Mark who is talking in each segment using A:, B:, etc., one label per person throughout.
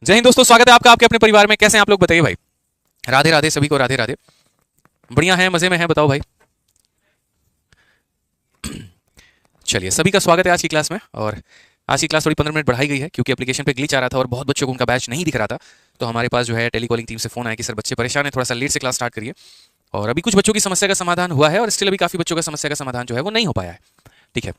A: जय हिंद दोस्तों, स्वागत है आपका आपके अपने परिवार में। कैसे हैं आप लोग, बताइए भाई। राधे राधे सभी को, राधे राधे। बढ़िया है, मजे में है, बताओ भाई। चलिए, सभी का स्वागत है आज की क्लास में। और आज की क्लास थोड़ी 15 मिनट बढ़ाई गई है क्योंकि एप्लीकेशन पे ग्लिच आ रहा था और बहुत बच्चों को उनका बैच नहीं दिख रहा था। तो हमारे पास जो है टेलीकॉलिंग टीम से फोन आया कि सर बच्चे परेशान है, थोड़ा सा लेट से क्लास स्टार्ट करिए। और अभी कुछ बच्चों की समस्या का समाधान हुआ है और स्टिल अभी काफी बच्चों का समस्या का समाधान जो है वो नहीं हो पाया है। ठीक है,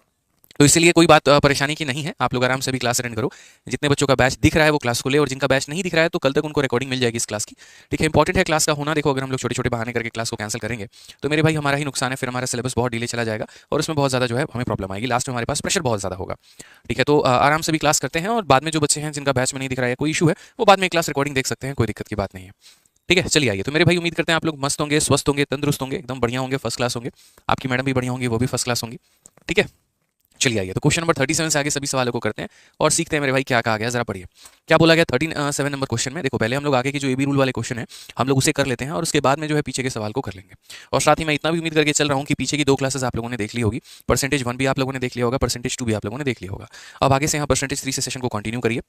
A: तो इसलिए कोई बात परेशानी की नहीं है, आप लोग आराम से भी क्लास अटेंड करो। जितने बच्चों का बैच दिख रहा है वो क्लास को ले, और जिनका बैच नहीं दिख रहा है तो कल तक उनको रिकॉर्डिंग मिल जाएगी इस क्लास की। ठीक है, इंपॉर्टेंट है क्लास का होना। देखो, अगर हम लोग छोटे छोटे बहाने करके क्लास को कैंसिल करेंगे तो मेरे भाई हमारा ही नुकसान है, फिर हमारा सिलेबस बहुत डिले चला जाएगा और उसमें बहुत ज़्यादा जो है हमें प्रॉब्लम आएगी। लास्ट में हमारे पास प्रेशर बहुत ज़्यादा होगा। ठीक है, तो आराम से भी क्लास करते हैं और बाद में जो बच्चे हैं जिनका बैच में नहीं दिख रहा है, कोई इशू है, वो बाद में क्लास रिकॉर्डिंग देख सकते हैं, कोई दिक्कत की बात नहीं है। ठीक है, चलिए आइए। तो मेरे भाई उम्मीद करते हैं आप लोग मस्त होंगे, स्वस्थ होंगे, तंदुरुस्त होंगे, एकदम बढ़िया होंगे, फर्स्ट क्लास होंगे। आपकी मैडम भी बढ़िया होंगी, वो भी फर्स्ट क्लास होंगी। ठीक है, चलिए आइए। तो क्वेश्चन नंबर 37 से आगे सभी सवालों को करते हैं और सीखते हैं मेरे भाई क्या कहा गया, जरा पढ़िए। क्या बोला गया 37 नंबर क्वेश्चन में। देखो, पहले हम लोग आगे की जो एबी रूल वाले क्वेश्चन है हम लोग उसे कर लेते हैं और उसके बाद में जो है पीछे के सवाल को कर लेंगे। और साथ ही मैं इतना भी उम्मीद करके चल रहा हूँ कि पीछे की दो क्लासेस आप लोगों ने देख ली होगी। परसेंटेज 1 भी आप लोगों ने देख लिया होगा, परसेंटेज 2 भी आप लोगों ने देख लिया होगा। अब आगे से यहाँ परसेंटेज 3 से सेशन को कंटिन्यू करिए।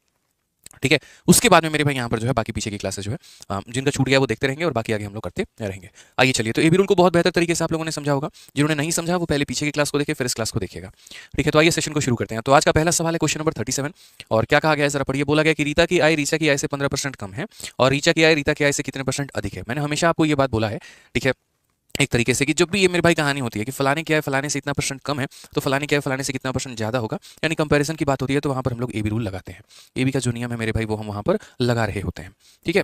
A: ठीक है, उसके बाद में मेरे भाई यहाँ पर जो है बाकी पीछे की क्लासेस जो है जिनका छूट गया वो देखते रहेंगे और बाकी आगे हम लोग करते रहेंगे। आइए चलिए, तो एबी रूल को बहुत बेहतर तरीके से आप लोगों ने समझा होगा। जिन्होंने नहीं समझा वो पहले पीछे की क्लास को देखे, फिर इस क्लास को देखिएगा। ठीक है, तो आइए सेशन को शुरू करते हैं। तो आज का पहला सवाल है क्वेश्चन नंबर 37। और क्या कहा गया है जरा पढ़िए। बोला गया कि रीता की आय रीचा की आय से 15% कम है और रीचा की आय रीता की आय से कितने परसेंट अधिक है। मैंने हमेशा आपको ये बात बोला है, ठीक है, एक तरीके से, कि जब भी ये मेरे भाई कहानी होती है कि फलाने क्या है फलाने से इतना परसेंट कम है, तो फलाने क्या है फलाने से कितना परसेंट ज़्यादा होगा, यानी कंपैरिजन की बात होती है, तो वहाँ पर हम लोग एबी रूल लगाते हैं। एबी का जो नियम है मेरे भाई वो हम वहाँ पर लगा रहे होते हैं। ठीक है,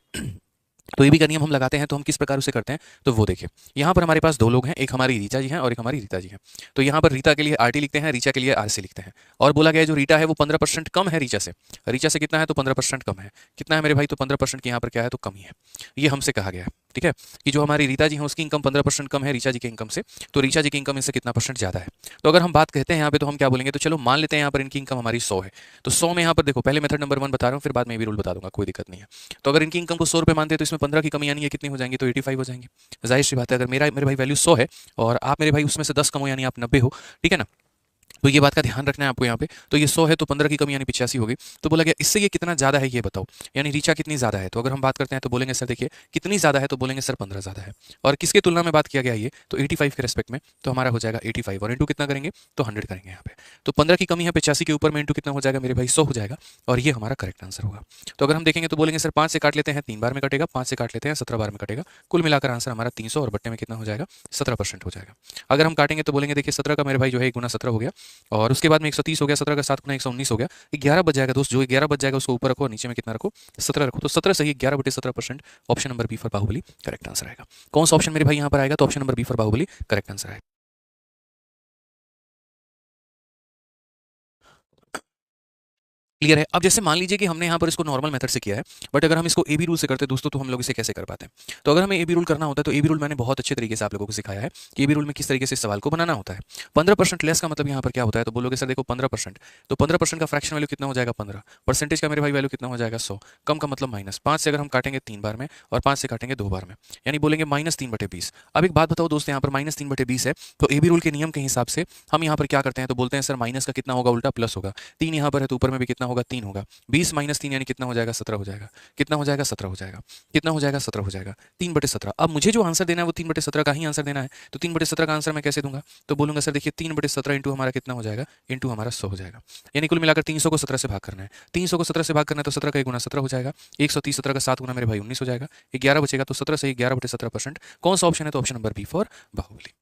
A: तो एबी का नियम हम लगाते हैं तो हम किस प्रकार उसे करते हैं, तो वो देखिए। यहाँ पर हमारे पास दो लोग हैं, एक हमारी रीचा जी हैं और एक हमारी रीता जी हैं। तो यहाँ पर रीता के लिए आर टी लिखते हैं, रीचा के लिए आर सी लिखते हैं। और बोला गया है जो रीटा है वो 15% कम है रीचा से। रीचा से कितना है, तो 15% कम है। कितना है मेरे भाई, तो 15% की यहाँ पर क्या है, तो कमी है। ये हमसे कहा गया है। ठीक है, कि जो हमारी रीता जी हैं उसकी इनकम 15% कम है रीचा जी की इनकम से, तो रीचा जी की इनकम इससे कितना परसेंट ज़्यादा है। तो अगर हम बात कहते हैं यहाँ पे तो हम क्या बोलेंगे, तो चलो मान लेते हैं यहाँ पर इनकी इनकम हमारी 100 है। तो 100 में यहाँ पर देखो, पहले मेथड नंबर 1 बता रहा हूँ, फिर बाद में भी रूल बता दूंगा, कोई दिक्कत नहीं है। तो अगर इनकी इनकम को 100 रुपये मानते हैं तो इसमें 15 की कमी यानी ये कितनी हो जाएंगी, तो 85 हो जाएंगी। जाहिर सी बात है, अगर मेरे भाई वैल्यू 100 है और आप मेरे भाई उसमें से 10 कम हो यानी आप 90 हो। ठीक है ना, तो ये बात का ध्यान रखना है आपको यहाँ पे। तो ये 100 है तो 15 की कमी यानी 85 होगी। तो बोला गया इससे ये कितना ज़्यादा है ये बताओ, यानी रीचा कितनी ज़्यादा है। तो अगर हम बात करते हैं तो बोलेंगे सर देखिए कितनी ज़्यादा है, तो बोलेंगे सर 15 ज़्यादा है। और किसके तुलना में बात किया गया ये, तो 85 के रेस्पेक्ट में, तो हमारा हो जाएगा 85 और इंटू कितना करेंगे, तो 100 करेंगे यहाँ पे। तो 15 की कमी है 85 के ऊपर में, इंटू कितना हो जाएगा मेरे भाई, 100 हो जाएगा। और ये हमारा करेक्ट आंसर होगा। तो अगर हम देखेंगे तो बोलेंगे सर 5 से काट लेते हैं 3 बार में कटेगा, 5 से काट लेते हैं 17 बार में कटेगा। कुल मिलाकर आंसर हमारा 300 और बट्टे में कितना हो जाएगा, 17% हो जाएगा। अगर हम काटेंगे तो बोलेंगे देखिए 17 का मेरे भाई जो है 1 गुना 17 हो गया, और उसके बाद में 130 हो गया, 17 का 7 गुना 119 हो गया, 11 बच जाएगा दोस्त। जो 11 बच जाएगा उसको ऊपर रखो और नीचे में कितना रखो, 17 रखो। तो 17 सही 11/17%। Option number B for Baahubali correct answer आएगा। कौन सा ऑप्शन मेरे भाई यहाँ पर आएगा, तो option number B for Baahubali correct answer आएगा। क्लियर है। अब जैसे मान लीजिए कि हमने यहाँ पर इसको नॉर्मल मेथड से किया है, बट अगर हम इसको ए बी रूल से करते हैं दोस्तों तो हम लोग इसे कैसे कर पाते हैं। तो अगर हमें ए बी रूल करना होता है तो ए बी रूल मैंने बहुत अच्छे तरीके से आप लोगों को सिखाया है कि ए बी रूल में किस तरीके से सवाल को बनाना होता है। 15% लेस का मतलब यहाँ पर क्या होता है, तो बोलोगे सर देखो 15%, तो 15% का फ्रैक्शन वैल्यू कितना हो जाएगा 15, परसेंटेज का मेरे भाई वैल्यू कितना हो जाएगा 100, कम का मतलब माइनस 5 से अगर हम काटेंगे 3 बार में और 5 से काटेंगे 2 बार में, यानी बोलेंगे -3/20। अब एक बात बताओ दोस्त, यहाँ पर -3/20 है, तो ए बी रूल के नियम के हिसाब से हम यहाँ पर क्या करते हैं, तो बोलते हैं सर माइनस का कितना होगा उल्टा प्लस होगा। 3 यहाँ पर है तो ऊपर में भी कितना होगा, 3 होगा। 20 - 3 यानी कितना हो जाएगा, 17 हो जाएगा। कितना हो जाएगा, 17 हो जाएगा। कितना हो जाएगा, 17 हो जाएगा। 3/17। अब मुझे जो आंसर देना है वो 3/17 का ही आंसर देना है, तो 3/17 का आंसर मैं कैसे दूंगा, तो बोलूंगा सर देखिए 3/17 इंटू हमारा कितना हो जाएगा, इंटू हमारा 100 हो जाएगा। यानी कुल मिलाकर 300 को 17 से भाग करना है। 300 को 17 से भाग करना है तो 17 का 1 गुना 17 हो जाएगा। 130, 17 का 7 गुना मेरे भाई 19 हो जाएगा। 11 बचेगा, तो 17 से 11/17%। कौन सा ऑप्शन है, तो option number B for Baahubali.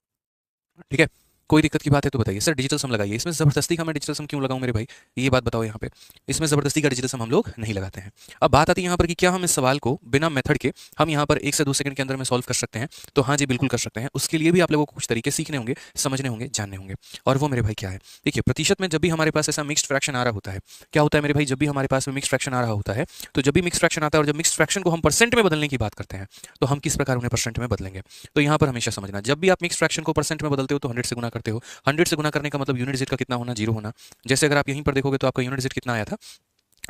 A: ठीक है, कोई दिक्कत की बात है तो बताइए सर डिजिटल सम लगाइए। इसमें जबरदस्ती का मैं डिजिटल सम क्यों लगाऊं मेरे भाई, ये बात बताओ यहाँ पे। इसमें जबरदस्ती का डिजिटल सम हम लोग नहीं लगाते हैं। अब बात आती है यहाँ पर कि क्या हम इस सवाल को बिना मेथड के हम यहाँ पर 1 से 2 सेकंड के अंदर में सॉल्व कर सकते हैं, तो हाँ जी बिल्कुल कर सकते हैं। उसके लिए भी आप लोगों को कुछ तरीके सीखने होंगे, समझने होंगे, जानने होंगे। और वो मेरे भाई क्या है, देखिए प्रतिशत में जब भी हमारे पास ऐसा मिक्स्ड फ्रैक्शन आ रहा होता है, क्या होता है मेरे भाई, जब भी हमारे पास में मिक्स्ड फ्रैक्शन आ रहा होता है, तो जब भी मिक्स्ड फ्रैक्शन आता है और जब मिक्स्ड फ्रैक्शन को हम परसेंट में बदलने की बात करते हैं, तो हम किस प्रकार उन्हें परसेंट में बदलेंगे। तो यहाँ पर हमेशा समझना, जब भी आप मिक्स्ड फ्रैक्शन को परसेंट में बदलते हो तो 100 से गुना करते हो। 100 से गुना करने का मतलब यूनिट डिजिट का कितना होना, जीरो होना। जैसे अगर आप यहीं पर देखोगे तो आपका यूनिट डिजिट कितना आया था,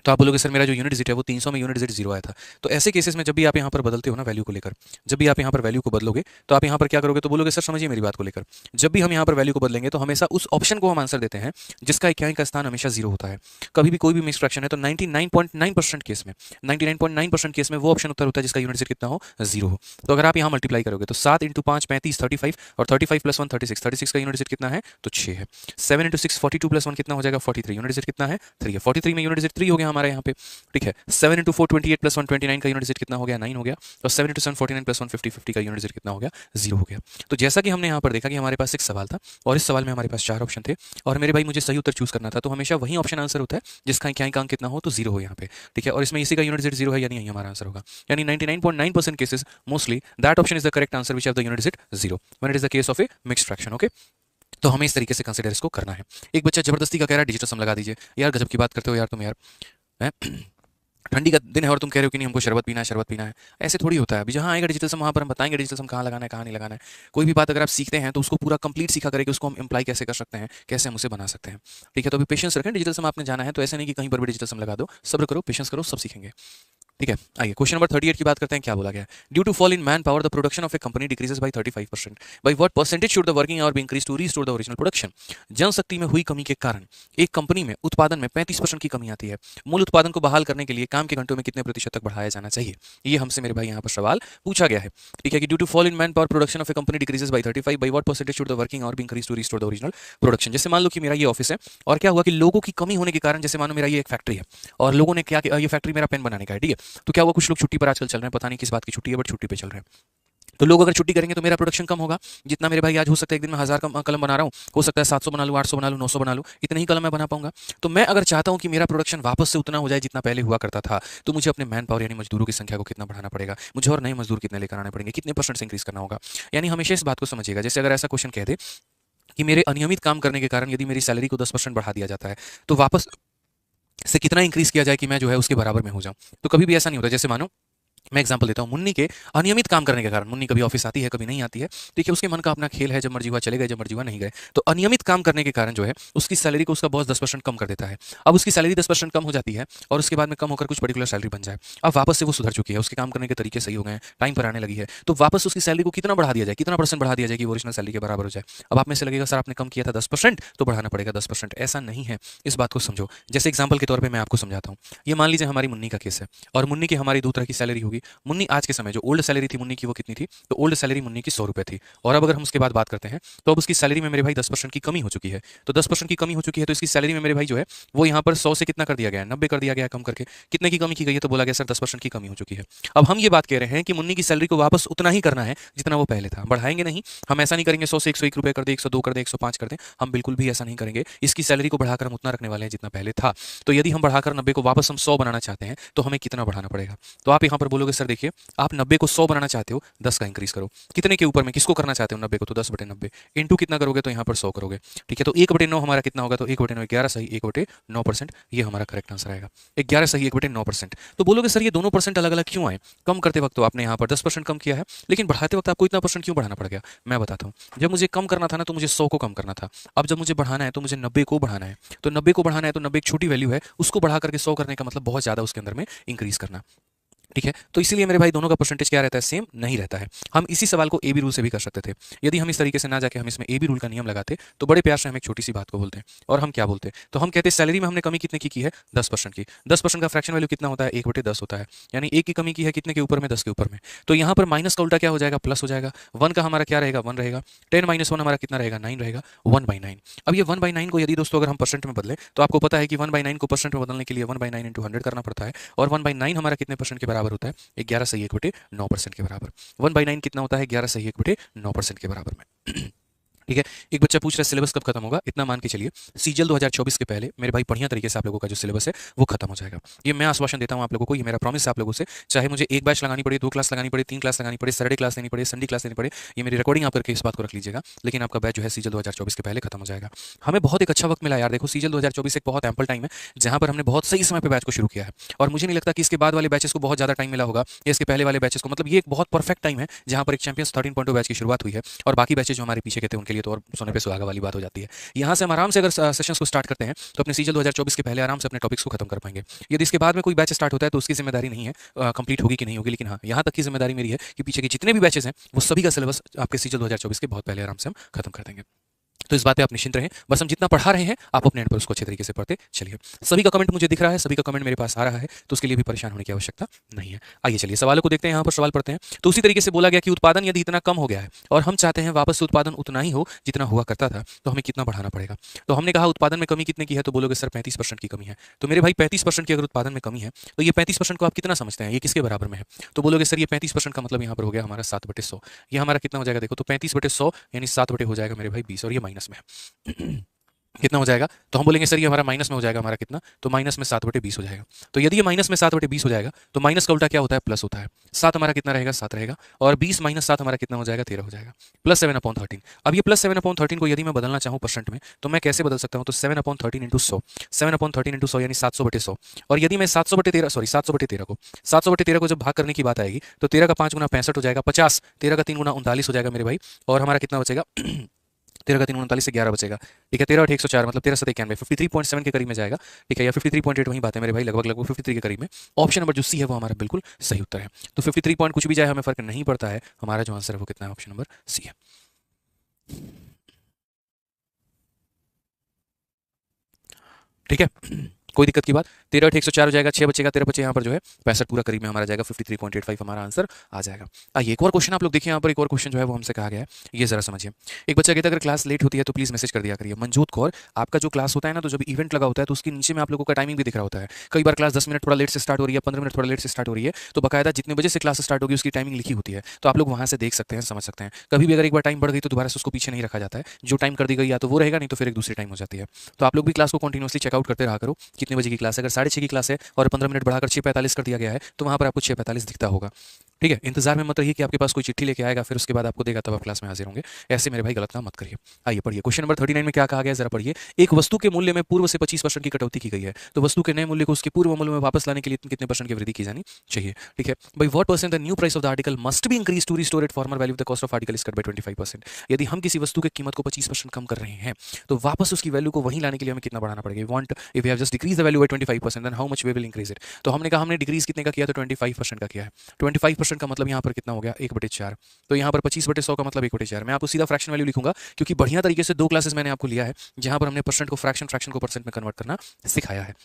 A: तो आप बोलोगे सर मेरा जो यूनिट डिजिट है वो 300 में यूनिट डिजिट 0 आया था। तो ऐसे केसेस में जब भी आप यहाँ पर बदलते हो ना वैल्यू को लेकर, जब भी आप यहाँ पर वैल्यू को बदलोगे तो आप यहाँ पर क्या करोगे, तो बोलोगे सर समझिए मेरी बात को लेकर, जब भी हम यहाँ पर वैल्यू को बदलेंगे तो हमेशा उस ऑप्शन को हम आंसर देते हैं जिसका इक्याई का स्थान हमेशा 0 होता है। कभी भी कोई भी मिक्स फ्रैक्शन है तो 99.9% केस में 99.9% केस में वो ऑप्शन उत्तर होता है जिसका यूनिट डिजिट कितना हो, 0 हो। तो अगर आप यहाँ मल्टीप्लाई करोगे तो 7 × 5 35 35 और 35 + 1 36, 36 का यूनिट डिजिट कितना है, तो 6 है। 7 × 6 42 + 1 कितना हो जाएगा, 43, यूनिट डिजिट कितना है, 3 है। 43 में यूनिट डिजिट 3 हो गया हमारे यहाँ पे, ठीक है। 7 × 4 28 + 1 29 का यूनिट डिजिट कितना हो गया, 9 हो गया। और 7 × 7 49 + 1 50 50 का यूनिट डिजिट कितना हो गया, 0 हो गया। तो जैसा कि हमने यहाँ पर देखा कि हमारे पास एक सवाल था और इस सवाल में हमारे पास 4 ऑप्शन थे और मेरे भाई मुझे सही उत्तर चूज करना था, तो हमेशा वही ऑप्शन आंसर होता है जिसका इक्याई का अंक कितना हो, तो 0 हो यहाँ पे, ठीक है। और इसमें इसी का यूनिट डिजिट 0 है, यानी यही हमारा आंसर होगा। यानी 99.9% cases mostly that option is the correct answer which have the unit digit 0 when it is the case of A mixed fraction. Okay, तो हमें इस तरीके से कंसीडर इसको करना है। एक बच्चा जबरदस्ती का कह रहा है डिजिटल सम लगा दीजिए। यार गजब की बात करते हो यार तुम यार, हैं? ठंडी का दिन है और तुम कह रहे हो कि नहीं हमको शरबत पीना है, शरबत पीना है। ऐसे थोड़ी होता है। अभी जहाँ आएगा डिजिटल सम वहाँ पर हम बताएंगे डिजिटल सम कहाँ लगाना है, कहाँ नहीं लगाना है। कोई भी बात अगर आप सीखते हैं तो उसको पूरा कंप्लीट सीखा करें कि उसको हम इम्प्लाई कैसे कर सकते हैं, कैसे हम उसे बना सकते हैं, ठीक है। तो अभी पेशेंस रखें, डिजिटल सम आपने जाना है तो ऐसे नहीं कि कहीं पर भी डिजिटल सम लगा दो, सब्र करो, पेशेंस करो, सब सीखेंगे, ठीक है। आइए क्वेश्चन नंबर 38 की बात करते हैं। क्या बोला गया है, due to fall in man power the production of a company decreases by 35%, by what percentage should the working hour be increase to restore the original production. जनशक्ति में हुई कमी के कारण एक कंपनी में उत्पादन में 35% की कमी आती है। मूल उत्पादन को बहाल करने के लिए काम के घंटों में कितने प्रतिशत तक बढ़ाया जाना चाहिए, ये हमसे मेरे भाई यहाँ पर सवाल पूछा गया है, ठीक है। कि due to fall in man power production of a company decreases by 35, by what percentage should the working hour be increase to restore the original production. जैसे मान लो कि मेरा ये ऑफिस है और क्या हुआ कि लोगों की कमी होने के कारण, जैसे मानो मेरा ये एक फैक्ट्री है और लोगों ने क्या, ये फैक्ट्री मेरा पेन बनाने का है, ठीक है। तो क्या हुआ, कुछ लोग छुट्टी पर आजकल चल रहे हैं, पता नहीं किस बात की छुट्टी है बट छुट्टी पे चल रहे हैं। तो लोग अगर छुट्टी करेंगे तो मेरा प्रोडक्शन कम होगा। जितना मेरे भाई आज हो सकता है एक दिन में 1000 कलम बना रहा हूँ, हो सकता है 700 बना लूँ, 800 बना लूँ, 900 बना लूँ, इतने ही कलम मैं बना पाऊंगा। तो मैं अगर चाहता हूँ कि मेरा प्रोडक्शन वापस से उतना हो जाए जितना पहले हुआ करता था, तो मुझे अपने मैन पावर यानी मजदूरों की संख्या को कितना बढ़ाना पड़ेगा, मुझे और नए मजदूर कितने लेकर आने पड़ेंगे, कितने % से इंक्रीज करना होगा। यानी हमेशा इस बात को समझिएगा, जैसे अगर ऐसा क्वेश्चन कह दे कि मेरे अनियमित काम करने के कारण यदि मेरी सैलरी को 10% बढ़ा दिया जाता है तो वापस से कितना इंक्रीज किया जाए कि मैं जो है उसके बराबर में हो जाऊं। तो कभी भी ऐसा नहीं होता। जैसे मानो मैं एग्जांपल देता हूं, मुन्नी के अनियमित काम करने के कारण, मुन्नी कभी ऑफिस आती है कभी नहीं आती है, ठीक है, उसके मन का अपना खेल है, जब मर्जी हुआ चले गए, जब मर्जी हुआ नहीं गए। तो अनियमित काम करने के कारण जो है उसकी सैलरी को उसका बॉस 10% कम कर देता है। अब उसकी सैलरी 10% कम हो जाती है और उसके बाद में कम होकर कुछ पर्टिकुलर सैलरी बन जाए। अब वापस से वो सुधर चुकी है, उसके काम करने के तरीके सही हो गए हैं, टाइम पर आने लगी है, तो वापस उसकी सैलरी को कितना बढ़ा दिया जाए, कितना % बढ़ा दिया जाए कि वो ओरिजिनल सैलरी के बराबर हो जाए। अब आप में से लगेगा सर आपने कम किया था 10% तो बढ़ाना पड़ेगा 10%। ऐसा नहीं है, इस बात को समझो। जैसे एग्जाम्पल के तौर पर मैं आपको समझाता हूँ। ये मान लीजिए हमारी मुन्नी का केस है और मुन्नी की हमारी 2 तरह की सैलरी होगी। मुन्नी आज के समय जो ओल्ड सैलरी थी मुन्नी की वो कितनी थी, तो ओल्ड सैलरी मुन्नी की 100 रुपए थी। और अब अगर हम उसके बाद बात करते हैं तो अब उसकी सैलरी में मेरे भाई 10% की कमी हो चुकी है। तो 10% की कमी हो चुकी है तो इसकी सैलरी में मेरे भाई जो है वो यहाँ पर 100 से कितना कर दिया गया है, 90 कर दिया गया है कम करके। कितने की कमी की गई है, तो बोला गया सर 10% की कमी हो चुकी है। अब हम ये बात कह रहे हैं कि मुन्नी की सैलरी को वापस उतना ही करना है जितना वो पहले था, बढ़ाएंगे नहीं। हम ऐसा नहीं करेंगे 100 से 101 रुपये कर दे, 102 कर दे, 105 कर दे, हम बिल्कुल भी ऐसा नहीं करेंगे। इसकी सैलरी को बढ़ाकर हम उतना रखने वाले हैं जितना पहले था। तो यदि हम बढ़ाकर 90 को वापस हम 100 बनाना चाहते हैं तो हमें कितना बढ़ाना पड़ेगा। तो आप यहाँ पर बोलोगे सर देखिए आप 90 को 100 बनाना चाहते हो, 10 का इंक्रीज करो। कितने के ऊपर में, किसको करना चाहते हो 90 को, तो 10/90 इंटू कितना करोगे तो यहाँ पर 100 करोगे, ठीक है। तो 1/9 हमारा कितना होगा, तो 1/9 11 सही 1/9%, ये हमारा करेक्ट आंसर आएगा। 11 सही 1/9%। तो बोलोगे सर ये दोनों % अलग अलग क्यों आए, कम करते वक्त तो आपने यहाँ पर 10% कम किया है लेकिन बढ़ाते वक्त आपको इतना % क्यों बढ़ाना पड़ गया, मैं बताता हूँ। जब मुझे कम करना था ना तो मुझे 100 को कम करना था, अब जब मुझे बढ़ाना है तो मुझे 90 को बढ़ाना है। तो 90 को बढ़ाना है तो 90 एक छोटी वैल्यू है, उसको बढ़ा करके 100 करने का मतलब बहुत ज्यादा उसके अंदर में इंक्रीज करना, ठीक है। तो इसीलिए मेरे भाई दोनों का परसेंटेज क्या रहता है, सेम नहीं रहता है। हम इसी सवाल को ए बी रूल से भी कर सकते थे। यदि हम इस तरीके से ना जाके हम इसमें ए बी रूल का नियम लगाते तो बड़े प्यार से हम एक छोटी सी बात को बोलते हैं और हम क्या बोलते हैं, तो हम कहते हैं सैलरी में हमने कमी कितने की है, 10% की। 10% का फ्रैक्शन वैल्यू कितना होता है, 1/10 होता है, यानी 1 की कमी की है कितने के ऊपर में, 10 के ऊपर में। तो यहाँ पर माइनस का उल्टा क्या हो जाएगा, प्लस हो जाएगा। 1 का हमारा क्या रहेगा, 1 रहेगा। 10 - 1 हमारा कितना रहेगा, 9 रहेगा, 1/9। अब ये 1/9 को यदि दोस्तों अगर हम परसेंट में बदले तो आपको पता है कि 1/9 को परसेंट में बदलने के लिए 1/9 × 100 करना पड़ता है और 1/9 हमारा कितने % के बराबर होता है, 11 सही 1/9% के बराबर। 1/9 कितना होता है, 11 सही 1/9% के बराबर में। ठीक है। एक बच्चा पूछ रहा है सिलेबस कब खत्म होगा, इतना मान के चलिए सीजल 2024 के पहले मेरे भाई बढ़िया तरीके से आप लोगों का जो सिलेबस है वो खत्म हो जाएगा। ये मैं आश्वासन देता हूं आप लोगों को, ये मेरा प्रॉमिस है आप लोगों से। चाहे मुझे एक बैच लगानी पड़े, 2 क्लास लगानी पड़े, 3 क्लास लगानी पड़े, सैटरडे क्लास लेनी पड़े, संडे क्लास लेनी पड़े, ये मेरी रिकॉर्डिंग आप करके इस बात को रख लीजिएगा, लेकिन आपका बैच जो है सीजल 2024 के पहले खत्म हो जाएगा। हमें बहुत एक अच्छा वक्त मिला यार। देखो सीजल 2024 एक बहुत एम्पल टाइम है जहां पर हमने बहुत सही समय पर बैच को शुरू किया है और मुझे नहीं लगता कि इसके बाद वाले बैचेस को बहुत ज्यादा टाइम मिला होगा या इसके पहले वाले बैचेस को। मतलब ये एक बहुत परफेक्ट टाइम है जहां पर एक चैंपियंस 13.2 बैच की शुरुआत हुई है और बाकी बैचेस जो हमारे पीछे के थे उनके के लिए तो और सोने पे सुहागा वाली बात हो जाती है। यहाँ से हम आराम से अगर सेशंस को स्टार्ट करते हैं तो अपने सीजल 2024 के पहले आराम से अपने टॉपिक्स को खत्म कर पाएंगे। यदि इसके बाद में कोई बैच स्टार्ट होता है तो उसकी जिम्मेदारी नहीं है कंप्लीट होगी कि नहीं होगी, लेकिन हाँ यहाँ तक की जिम्मेदारी मेरी है कि पीछे के जितने भी बैचेस हैं वो सभी का सिलेबस आपके सीजल 2024 के बहुत पहले आराम से हम खत्म कर देंगे। तो इस बात पे आप निश्चिंत रहें, बस हम जितना पढ़ा रहे हैं आप अपने एंड पर उसको अच्छे तरीके से पढ़ते चलिए। सभी का कमेंट मुझे दिख रहा है, सभी का कमेंट मेरे पास आ रहा है, तो उसके लिए भी परेशान होने की आवश्यकता नहीं है। आइए चलिए सवालों को देखते हैं। यहाँ पर सवाल पढ़ते हैं। तो उसी तरीके से बोला गया कि उत्पादन यदि इतना कम हो गया है और हम चाहते हैं वापस से उत्पादन उतना ही हो जितना हुआ करता था, तो हमें कितना बढ़ाना पड़ेगा। तो हमने कहा उत्पादन में कमी कितने की है, तो बोलोगे सर 35% की कमी है। तो मेरे भाई 35% की अगर उत्पादन में कमी है तो ये 35% को आप कितना समझते हैं, ये किसके बराबर में है। तो बोलोगे सर ये 35% का मतलब यहाँ पर हो गया हमारा 7/100। ये हमारा कितना हो जाएगा, देखो तो 35/100 यानी 7 हो जाएगा मेरे भाई 20, और ये माइनस में है। कितना हो जाएगा, तो हम बोलेंगे सर ये हमारा माइनस में हो जाएगा, हमारा कितना, तो माइनस में 7/20 हो जाएगा। तो यदि ये माइनस में 7/20 हो जाएगा तो माइनस का उल्टा क्या होता है, प्लस होता है। 7 हमारा कितना रहेगा, 7 रहेगा, और 20 माइनस 7 हमारा कितना हो जाएगा, 13 हो जाएगा। +7/13। अब ये +7/13 को यदि मैं बदलना चाहूँ परसेंट में तो मैं कैसे बदल सकता हूँ, तो 7/13 इंटू 100, 7/13 इंटू 100 यानी 700/100। और यदि मैं 700/13 सॉरी 700/13 को जब भाग करने की बात आएगी तो 13 का 5 गुना 65 हो जाएगा, 50, 13 का 3 गुना 39 हो जाएगा मेरे भाई, और हमारा कितना बचेगा 13 का 3 39 से 11 बचेगा। ठीक है, 13 और 104 मतलब 13 7 91, 53.7 के करीब में जाएगा। ठीक है, या 53.8 वही बात है मेरे भाई, लगभग 53 के करीब में। ऑप्शन नंबर जो सी है वो हमारा बिल्कुल सही उत्तर है। तो 53 पॉइंट कुछ भी जाए हमें फर्क नहीं पड़ता है, हमारा जो आंसर है वो कितना है, ऑप्शन नंबर सी है। ठीक है, कोई दिक्कत की बात। 13 8 104 हो जाएगा, 6 बचेगा, 13 बचे यहाँ पर जो है 65 पूरा करीब में हमारा जाएगा, 53.85 हमारा आंसर आ जाएगा। आइए एक और क्वेश्चन आप लोग देखिए, यहाँ पर एक और क्वेश्चन जो है वो हमसे कहा गया है, ये जरा समझिए। एक बच्चा कहता है अगर क्लास लेट होती है तो प्लीज मैसेज कर दिया करिए। मनजोत कौर, आपका जो क्लास होता है ना, तो जब इवेंट लगा होता है तो उसके नीचे में आप लोगों का टाइमिंग भी दिख रहा होता है। कई बार क्लास 10 मिनट थोड़ा लेट से स्टार्ट हो रही है, 15 मिनट थोड़ा लेट से स्टार्ट हो रही है, तो बाकायदा जितने बजे से क्लास स्टार्ट होगी उसकी टाइमिंग लिखी होती है, तो आप लोग वहाँ से देख सकते हैं, समझ सकते हैं। कभी भी अगर एक बार टाइम बढ़ गई तो दोबारा से उसको पीछे नहीं रखा जाता है, जो टाइम कर दी गई या तो वो रहेगा, नहीं तो फिर एक दूसरी टाइम हो जाती है। तो आप लोग भी क्लास को कंटिन्यूसली चेकआउट करते रहा करो, कितने बजे की क्लास है। अगर 6:30 की क्लास है और 15 मिनट बढ़ाकर 6:45 कर दिया गया है तो वहाँ पर आपको 6:45 दिखता होगा। ठीक है, इंतजार में मत रहिए कि आपके पास कोई चिट्ठी लेके आएगा फिर उसके बाद आपको देगा तब आप क्लास में हाजिर होंगे। ऐसे मेरे भाई गलत काम मत करिए। आइए पढ़िए, क्वेश्चन नंबर 39 में क्या कहा गया, जरा पढ़िए। एक वस्तु के मूल्य में पूर्व से 25% की कटौती की गई है, तो वस्तु के नए मूल्य को उसके पूर्व मूल्य में वापस लाने के लिए कितने परसेंट की वृद्धि की जानी चाहिए। ठीक है भाई, what percent the new price of the article must be increase to restore it former value, the cost of article is cut by 25%। यदि हम किसी वस्तु की कीमत को 25% कम कर रहे हैं तो वापस उसकी वैल्यू को वहीं लाने के लिए हमें कितना बढ़ाना पड़ेगा। Want if we have just decrease the value by 25% then how much we will increase it. तो हमने कहा हमने डिक्रीज कितने का किया, तो 25% का किया है। 25% का मतलब यहाँ पर कितना हो गया, 1/4। तो यहाँ पर 25/100 का मतलब 1/4। मैं आपको सीधा फ्रैक्शन वैल्यू लिखूंगा क्योंकि बढ़िया तरीके से 2 क्लासेस मैंने आपको लिया है जहां पर हमने परसेंट को फ्रैक्शन, फ्रैक्शन को परसेंट में कन्वर्ट करना सिखाया है।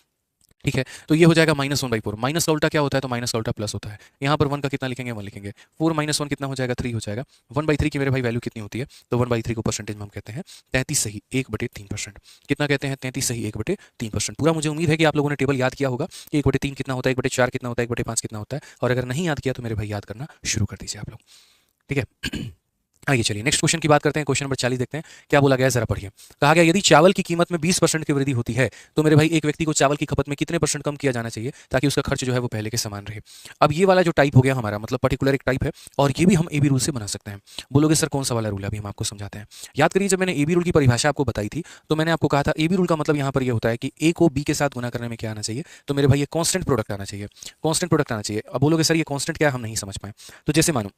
A: ठीक है, तो ये हो जाएगा -1/4। माइनस का उल्टा क्या होता है, तो माइनस का उल्टा प्लस होता है। यहाँ पर 1 का कितना लिखेंगे, 1 लिखेंगे। 4 - 1 कितना हो जाएगा, 3 हो जाएगा। 1/3 की मेरे भाई वैल्यू कितनी होती है, तो 1/3 को परसेंटेज में हम कहते हैं 33 सही 1/3%। कितना कहते हैं, 33 सही 1/3%। पूरा मुझे उम्मीद है कि आप लोगों ने टेबल याद किया होगा कि 1/3 कितना होता है, 1/4 कितना होता है, 1/5 कितना होता है। और अगर नहीं याद किया तो मेरे भाई याद करना शुरू कर दीजिए आप लोग। ठीक है आइए चलिए नेक्स्ट क्वेश्चन की बात करते हैं। क्वेश्चन नंबर 40 देखते हैं क्या बोला गया है, जरा पढ़िए। कहा गया यदि चावल की कीमत में 20% की वृद्धि होती है तो मेरे भाई एक व्यक्ति को चावल की खपत में कितने % कम किया जाना चाहिए ताकि उसका खर्च जो है वो पहले के समान रहे। अब ये वाला जो टाइप हो गया हमारा, मतलब पर्टिकुलर एक टाइप है, और ये भी हम एबी रूल से बना सकते हैं। बोलोगे सर कौन सा वाला रूल है, अभी हम आपको समझाते हैं। याद करिए जब मैंने एबी रूल की परिभाषा आपको बताई थी तो मैंने आपको कहा था एबी रूल का मतलब यहाँ पर ये होता है कि ए को बी के साथ गुना करने में क्या आना चाहिए, तो मेरे भाई ये कांस्टेंट प्रोडक्ट आना चाहिए, कांस्टेंट प्रोडक्ट आना चाहिए। अब बोलोगे सर ये कांस्टेंट क्या, हम नहीं समझ पाए। तो जैसे मानो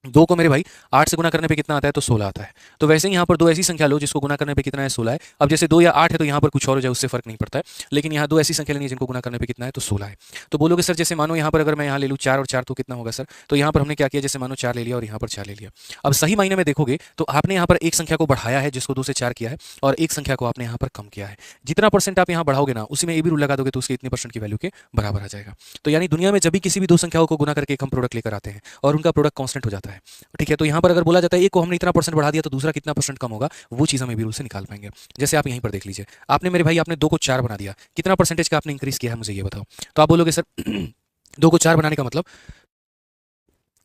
A: 2 को मेरे भाई 8 से गुना करने पे कितना आता है, तो 16 आता है। तो वैसे ही यहाँ पर 2 ऐसी संख्या लो जिसको गुना करने पे कितना है, 16 है। अब जैसे 2 या 8 है तो यहाँ पर कुछ और हो जाए उससे फर्क नहीं पड़ता है, लेकिन यहाँ 2 ऐसी संख्या लेनी है जिनको गुना करने पे कितना है, तो 16 है। तो बोलोगे सर जैसे मानो यहाँ पर अगर मैं यहाँ ले लूँ 4 और 4 तो कितना होगा सर, तो यहाँ पर हमने क्या किया, जैसे मानो 4 ले लिया और यहाँ पर 4 ले लिया। अब सही मायने में देखोगे तो आपने यहाँ पर एक संख्या को बढ़ाया है जिसको 2 से 4 किया है, और एक संख्या को आपने यहाँ पर कम किया है। जितना परसेंट आप यहाँ बढ़ाओगे ना उसी में ए भी रूल लगा दोगे तो उसके इतने % की वैल्यू के बराबर आ जाएगा। तो यानी दुनिया में जब भी किसी भी 2 संख्याओं को गुना करके एक हम प्रोडक्ट लेकर आते हैं और उनका प्रोडक्ट कांस्टेंट हो जाता है। ठीक है, तो यहाँ पर अगर बोला जाता है एक को हमने इतना % बढ़ा दिया तो दूसरा कितना % कम होगा, वो चीज़ हम एबी रूल से निकाल पाएंगे। जैसे आप यहीं पर देख लीजिए, आपने मेरे भाई आपने 2 को 4 बना दिया, कितना % का आपने इंक्रीज किया है मुझे ये बताओ। तो आप बोलोगे सर 2 को 4 बनाने का मतलब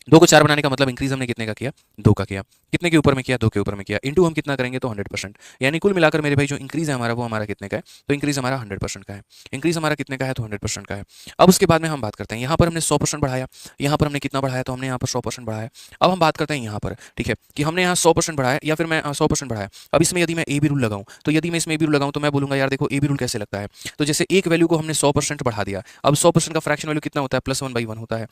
A: 2 को 4 बनाने का मतलब इंक्रीज हमने कितने का किया, 2 का किया। कितने के ऊपर में किया, 2 के ऊपर में किया। इंटू हम कितना करेंगे, तो 100%। यानी कुल मिलाकर मेरे भाई जो इंक्रीज है हमारा वो हमारा कितने का है, तो इंक्रीज हमारा 100% का है। इंक्रीज हमारा कितने का है, तो 100% का है। अब उसके बाद में हम बात करते हैं, यहाँ पर हमने 100% बढ़ाया, यहाँ पर हमने कितना बढ़ाया, तो हमने यहाँ पर 100% बढ़ाया। अब हम बात करते हैं यहाँ पर, ठीक है, कि हमने यहाँ 100% बढ़ाया या फिर मैं 100% बढ़ाया। अब इसमें यदि मैं ए बी रूल लगाऊं, तो यदि मैं इसमें ए बी रूल लगाऊं तो मैं बोलूंगा यार देखो ए बी रूल कैसे लगता है। तो जैसे एक वैल्यू को हमने 100% बढ़ा दिया, अब 100% का फ्रैक्शन वैल्यू कितना होता है, +1/1 होता है।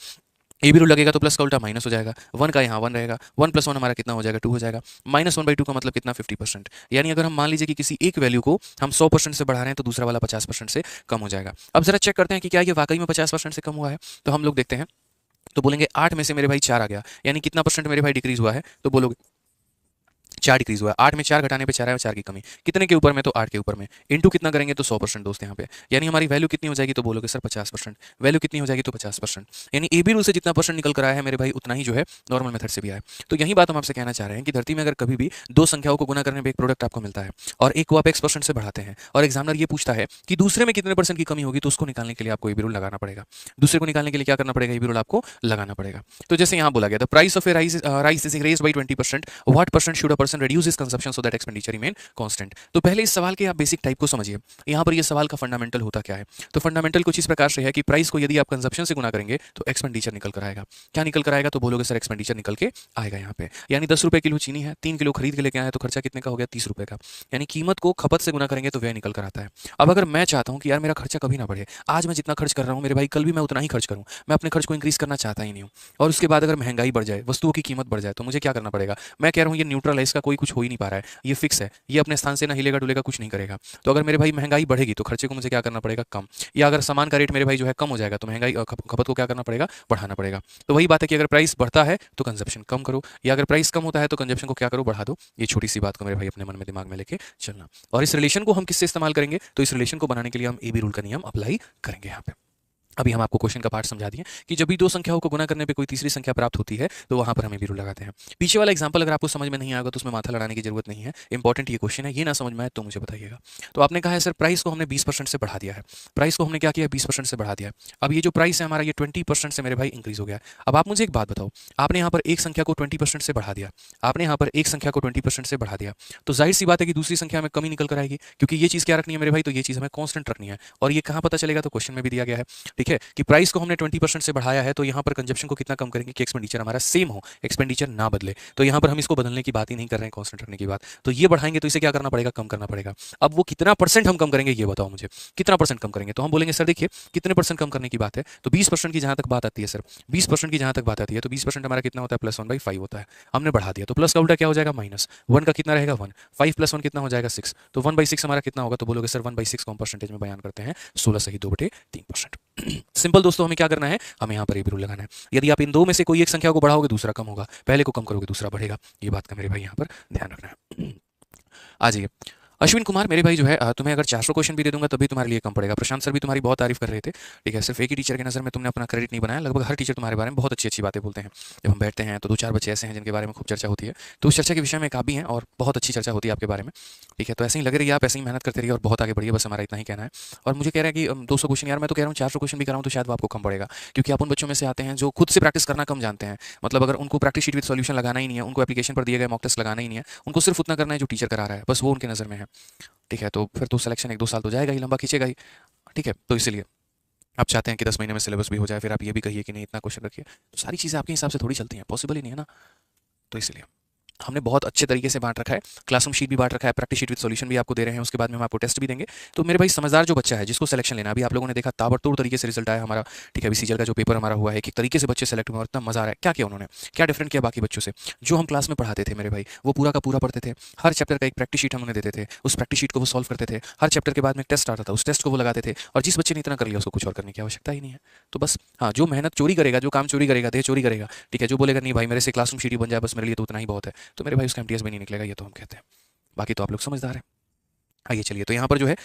A: ए भी रूल लगेगा तो प्लस का उल्टा माइनस हो जाएगा, 1 का यहाँ 1 रहेगा, 1 + 1 हमारा कितना हो जाएगा 2 हो जाएगा, -1/2 का मतलब कितना 50%। यानी अगर हम मान लीजिए कि किसी एक वैल्यू को हम 100% से बढ़ा रहे हैं तो दूसरा वाला 50% से कम हो जाएगा। अब जरा चेक करते हैं कि क्या ये वाकई में 50% से कम हुआ है। तो हम लोग देखते हैं, तो बोलेंगे 8 में से मेरे भाई 4 आ गया, यानी कितना परसेंट मेरे भाई डिक्रीज हुआ है, तो बोलोगे 4 डिक्रीज हुआ है। 8 में 4 घटाने पे 4 है, 4 की कमी कितने के ऊपर में, तो 8 के ऊपर में, इनटू कितना करेंगे तो 100% दोस्त यहाँ पे, यानी हमारी वैल्यू कितनी हो जाएगी, तो बोलोगे सर 50%। वैल्यू कितनी हो जाएगी तो 50%, यानी ए बी रूल से जितना परसेंट निकल कर आया है मेरे भाई उतना ही जो है नॉर्मल मेथड से भी आया। तो यही बात हम आपसे कहना चाह रहे हैं कि धरती में अगर कभी भी दो संख्याओं को गुना करने पे एक प्रोडक्ट आपको मिलता है और एक को आप x% से बढ़ाते हैं और एग्जामिनर ये पूछता है कि दूसरे में कितने परसेंट की कमी होगी, तो उसको निकालने के लिए आपको ए बी रूल लगाना पड़ेगा। दूसरे को निकालने के लिए क्या करना पड़ेगा, ए बी रूल आपको लगाना पड़ेगा। तो जैसे यहाँ बोला गया the price of A rice is raised bye 20%, what percent should a person reduce his consumption so that expenditure remain constant. तो पहले इस सवाल के आप बेसिक टाइप को समझिए। यहाँ पर ये सवाल का फंडामेंटल होता क्या है, तो फंडामेंटल कुछ इस प्रकार से है कि प्राइस को यदि आप कंजप्शन से गुना करेंगे तो एक्सपेंडिचर निकल कर आएगा। क्या निकल कर आएगा, तो बोलोगे सर एक्सपेंडिचर निकल के आएगा यहाँ पे। यानी 10 रुपए किलो चीनी है, 3 किलो खरीद के लेके आए तो खर्चा कितने का हो गया, 30 रुपए का। यानी कीमत को खपत से गुना करेंगे तो व्यय निकल कर आता है। अब अगर मैं चाहता हूँ कि यार मेरा खर्चा कभी ना बढ़े, आज मैं जितना खर्च कर रहा हूँ मेरे भाई कल भी मैं उतना ही खर्च करूँ, मैं अपने खर्च को इंक्रीज करना चाहता ही नहीं हूँ, और उसके बाद अगर महंगाई बढ़ जाए, वस्तुओं की कीमत बढ़ जाए, तो मुझे क्या करना पड़ेगा। मैं कह रहा हूँ ये न्यूट्रल है, इसका कोई कुछ हो ही नहीं पा रहा है, ये फिक्स है, ये अपने स्थान से ना हिलेगा डुलेगा, कुछ नहीं करेगा। तो अगर मेरे भाई महंगाई बढ़ेगी तो खर्चे को मुझे क्या करना पड़ेगा, कम, या अगर सामान का रेट मेरे भाई जो है कम हो जाएगा तो महंगाई खपत को क्या करना पड़ेगा, बढ़ाना पड़ेगा। तो वही बात है कि अगर प्राइस बढ़ता है तो कंजप्शन कम करो, या अगर प्राइस कम होता है तो कंजप्शन को क्या करो, बढ़ा दो। ये छोटी सी बात को मेरे भाई अपने मन में दिमाग में लेके चलना। और इस रिलेशन को हम किससे इस्तेमाल करेंगे, तो इस रिलेशन को बनाने के लिए हम ए बी रूल का नियम अप्लाई करेंगे यहाँ पे। अभी हम आपको क्वेश्चन का पार्ट समझा दिए कि जब भी दो संख्याओं को गुना करने पे कोई तीसरी संख्या प्राप्त होती है तो वहां पर हम ए बी रूल लगाते हैं। पीछे वाला एग्जांपल अगर आपको समझ में नहीं आएगा तो उसमें माथा लड़ाने की जरूरत नहीं है, इंपॉर्टेंट ये क्वेश्चन है, ये ना समझ में आए तो मुझे बताइएगा। तो आपने कहा है सर प्राइस को हमने 20% से बढ़ा दिया है, प्राइस को हमने क्या किया, 20% से बढ़ा दिया। अब ये जो प्राइस है हमारा ये 20% से मेरे भाई इंक्रीज हो गया। अब आप मुझे एक बात बताओ, आपने यहाँ पर एक संख्या को 20% से बढ़ा दिया, आपने यहाँ पर एक संख्या को 20% से बढ़ा दिया, तो जाहिर सी बात है कि दूसरी संख्या में कमी निकल कर आएगी, क्योंकि ये चीज़ क्या रखनी है मेरे भाई, तो ये चीज़ हमें कॉन्स्टेंट रखनी है। और ये कहाँ पता चलेगा, तो क्वेश्चन में भी दिया गया है, ठीक है, कि प्राइस को हमने 20% से बढ़ाया है तो यहाँ पर कंजप्शन को कितना कम करेंगे कि एक्सपेंडिचर हमारा सेम हो, एक्सपेंडिचर ना बदले। तो यहाँ पर हम इसको बदलने की बात ही नहीं कर रहे हैं, कॉन्स्टेंट रखने की बात। तो ये बढ़ाएंगे तो इसे क्या करना पड़ेगा, कम करना पड़ेगा। अब वो कितना परसेंट हम कम करेंगे ये बताओ मुझे, कितना परसेंट कम करेंगे। तो हम बोलेंगे सर देखिए कितने परसेंट कम करने की बात है, तो 20% की जहाँ तक बात आती है सर, 20% की जहाँ तक बात आती है तो 20% हमारा कितना होता है, +1/5 होता है। हमने बढ़ा दिया तो प्लस का उल्टा क्या हो जाएगा, माइनस। 1 का कितना रहेगा 1, 5 + 1 कितना हो जाएगा 6, तो 1/6 हमारा कितना होगा, तो बोलोगे सर 1/6 को हम परसेंटेज में बयान करते हैं 16 सही 2/3%। सिंपल दोस्तों, हमें क्या करना है, हमें यहाँ पर ए बी रूल लगाना है। यदि आप इन दो में से कोई एक संख्या को बढ़ाओगे दूसरा कम होगा, पहले को कम करोगे दूसरा बढ़ेगा। ये बात का मेरे भाई यहाँ पर ध्यान रखना है। आ जाइए अश्विन कुमार मेरे भाई जो है तुम्हें अगर 400 क्वेश्चन भी दे दूंगा तभी तुम्हारे लिए कम पड़ेगा। प्रशांत सर भी तुम्हारी बहुत तारीफ कर रहे थे, ठीक है, सिर्फ एक ही टीचर की नज़र में तुमने अपना क्रेडिट नहीं बनाया, लगभग हर टीचर तुम्हारे बारे में बहुत अच्छी अच्छी बातें बोलते हैं। जब हम बैठते हैं तो 2-4 बच्चे ऐसे हैं जिनके बारे में खूब चर्चा होती है, तो उस चर्चा के विषय में एक आप भी हैं और बहुत अच्छी चर्चा होती है आपके बारे में, ठीक है। तो ऐसे ही लग रही है, आप ऐसे ही मेहनत करते रहिए और बहुत आगे बढ़िए, बस हमारा इतना ही कहना है। और मुझे कह रहा है कि 200 क्वेश्चन, यार मैं तो कह रहा हूँ 400 क्वेश्चन भी कराऊँ तो शायद वो आपको कम पड़ेगा, क्योंकि आप उन बच्चों में से आते हैं जो खुद से प्रैक्टिस करना कम जानते हैं। मतलब अगर उनको प्रैक्टिस शीट विद सॉल्यूशन लगाना ही नहीं है, उनको एप्लीकेशन पर दिए गए मॉक टेस्ट लगाना ही नहीं है, उनको सिर्फ उतना करना है जो टीचर करा रहा है, बस वो उनके नज़र में है, ठीक है। तो फिर तो सिलेक्शन 1-2 साल तो जाएगा ही, लंबा खींचेगा ही, ठीक है। तो इसलिए आप चाहते हैं कि 10 महीने में सिलेबस भी हो जाए, फिर आप ये भी कहिए कि नहीं इतना क्वेश्चन रखिए, तो सारी चीज़ें आपके हिसाब से थोड़ी चलती हैं, पॉसिबल ही नहीं है ना। तो इसलिए हमने बहुत अच्छे तरीके से बांट रखा है, क्लासरूम शीट भी बांट रखा है, प्रैक्टिस शीट विद सॉल्यूशन भी आपको दे रहे हैं, उसके बाद में हम आपको टेस्ट भी देंगे। तो मेरे भाई समझदार जो बच्चा है जिसको सिलेक्शन लेना, अभी आप लोगों ने देखा ताबड़तोड़ तरीके से रिजल्ट आया हमारा, ठीक है। अभी सीजल का जो पेपर हमारा हुआ है, एक तरीके से बच्चे सेलेक्ट हुए और इतना मजा आ रहा है। क्या किया उन्होंने, क्या डिफरेंट किया बाकी बच्चों से, जो हम क्लास में पढ़ाते थे मेरे भाई वो पूरा का पूरा पढ़ते थे, हर चैप्टर का एक प्रैक्टिस शीट हम उन्हें देते थे, उस प्रैक्टिस शीट को वो सॉल्व करते थे, हर चैप्टर के बाद में एक टेस्ट आता था, उस टेस्ट को वो लगाते थे, और जिस बच्चे ने इतना कर लिया उसको कुछ और करने की आवश्यकता ही नहीं है। तो बस हाँ, जो मेहनत चोरी करेगा, जो काम चोरी करेगा, देह चोरी करेगा, ठीक है, जो बोलेगा नहीं भाई मेरे से क्लासरूम शीट ही बन जाए बस मेरे लिए तो उतना ही बहुत है, तो मेरे भाई उसका एमटीएस भी नहीं निकलेगा, ये तो हम कहते हैं। बाकी तो आप लोग समझदार हैं। आइए चलिए, तो यहाँ पर जो है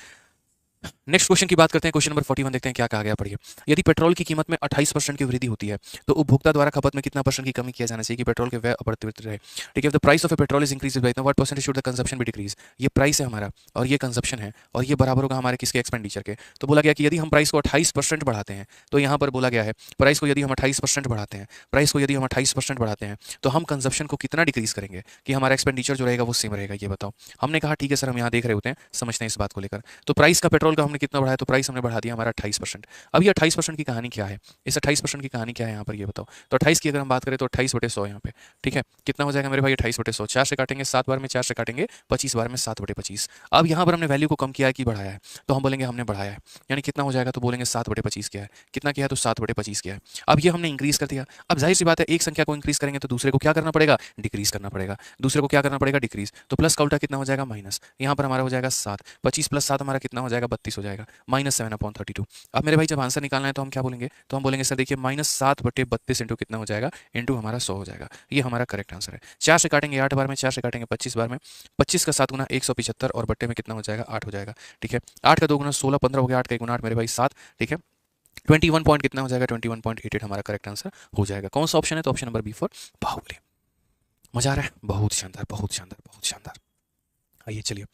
A: नेक्स्ट क्वेश्चन की बात करते हैं। क्वेश्चन नंबर 41 देखते हैं क्या कहा गया, पढ़िए। यदि पेट्रोल की कीमत में 28% की वृद्धि होती है तो उपभोक्ता द्वारा खपत में कितना परसेंट की कमी किया जाना चाहिए कि पेट्रोल के व्यय अपरिवर्तित रहे, ठीक है। The price of A petrol is increase by what percentage should the consumption be decrease. ये प्राइस है हमारा और ये कंजप्शन है, और ये बराबर होगा हमारे किसके, एक्सपेंडिचर के। तो बोला गया कि यदि हम प्राइस को 28% बढ़ाते हैं, तो यहाँ पर बोला गया है प्राइस को यदि हम 28% बढ़ाते हैं, प्राइस को यदि हम 28% बढ़ाते हैं तो हम कंजप्शन को कितना डिक्रीज करेंगे कि हमारा एक्सपेंडिचर जो रहेगा वो सेम रहेगा, ये बताओ। हमने कहा ठीक है सर, हम यहाँ देख रहे होते हैं, समझते हैं इस बात को लेकर। तो प्राइस का पेट्रोल ओवरऑल का हमने कितना बढ़ाया, तो प्राइस हमने बढ़ा दिया हमारा 28%। अब ये 28% की कहानी क्या है, इस 28% की कहानी क्या है यहाँ पर ये बताओ। तो 28 की अगर हम बात करें तो 28/100 यहाँ पे, ठीक है, कितना हो जाएगा मेरे भाई 28/100, 4 से काटेंगे 7 बार में, 4 से काटेंगे 25 बार में, 7/25। अब यहाँ पर हमने वैल्यू को कम किया है कि बढ़ाया है, तो हम बोलेंगे हमने बढ़ाया है, यानी कितना हो जाएगा, तो बोलेंगे 7/25 क्या है, कितना किया है, तो 7/25 क्या है। अब ये हमने इंक्रीज कर दिया। अब जाहिर सी बात है, एक संख्या को इंक्रीज करेंगे तो दूसरे को क्या करना पड़ेगा, डिक्रीज करना पड़ेगा, दूसरे को क्या करना पड़ेगा, डिक्रीज। तो प्लस का उल्टा कितना हो जाएगा, माइनस। यहाँ पर हमारा हो जाएगा 7, 25 + 7 हमारा कितना हो जाएगा, 32 हो जाएगा, -7/32। अब मेरे भाई जब आंसर निकालना है तो हम क्या बोलेंगे, तो हम बोलेंगे सर देखिए -7/32 इंटू कितना हो जाएगा, इंटू हमारा 100 हो जाएगा। ये हमारा करेक्ट आंसर है। 4 से काटेंगे 8 बार में, 4 से काटेंगे 25 बार में, 25 का 7 गुना 175 और बट्टे में कितना हो जाएगा, 8 हो जाएगा, ठीक है। 8 का 2 गुना 16, 15 हो गया, 8 का 1 गुना 8 मेरे भाई 7, ठीक है। 21 पॉइंट कितना हो जाएगा, 21.88 हमारा करेक्ट आंसर हो जाएगा। कौन सा ऑप्शन है, तो option number B for Baahubali. मजा आ रहा है, बहुत शानदार, बहुत शानदार, बहुत शानदार। आइए चलिए,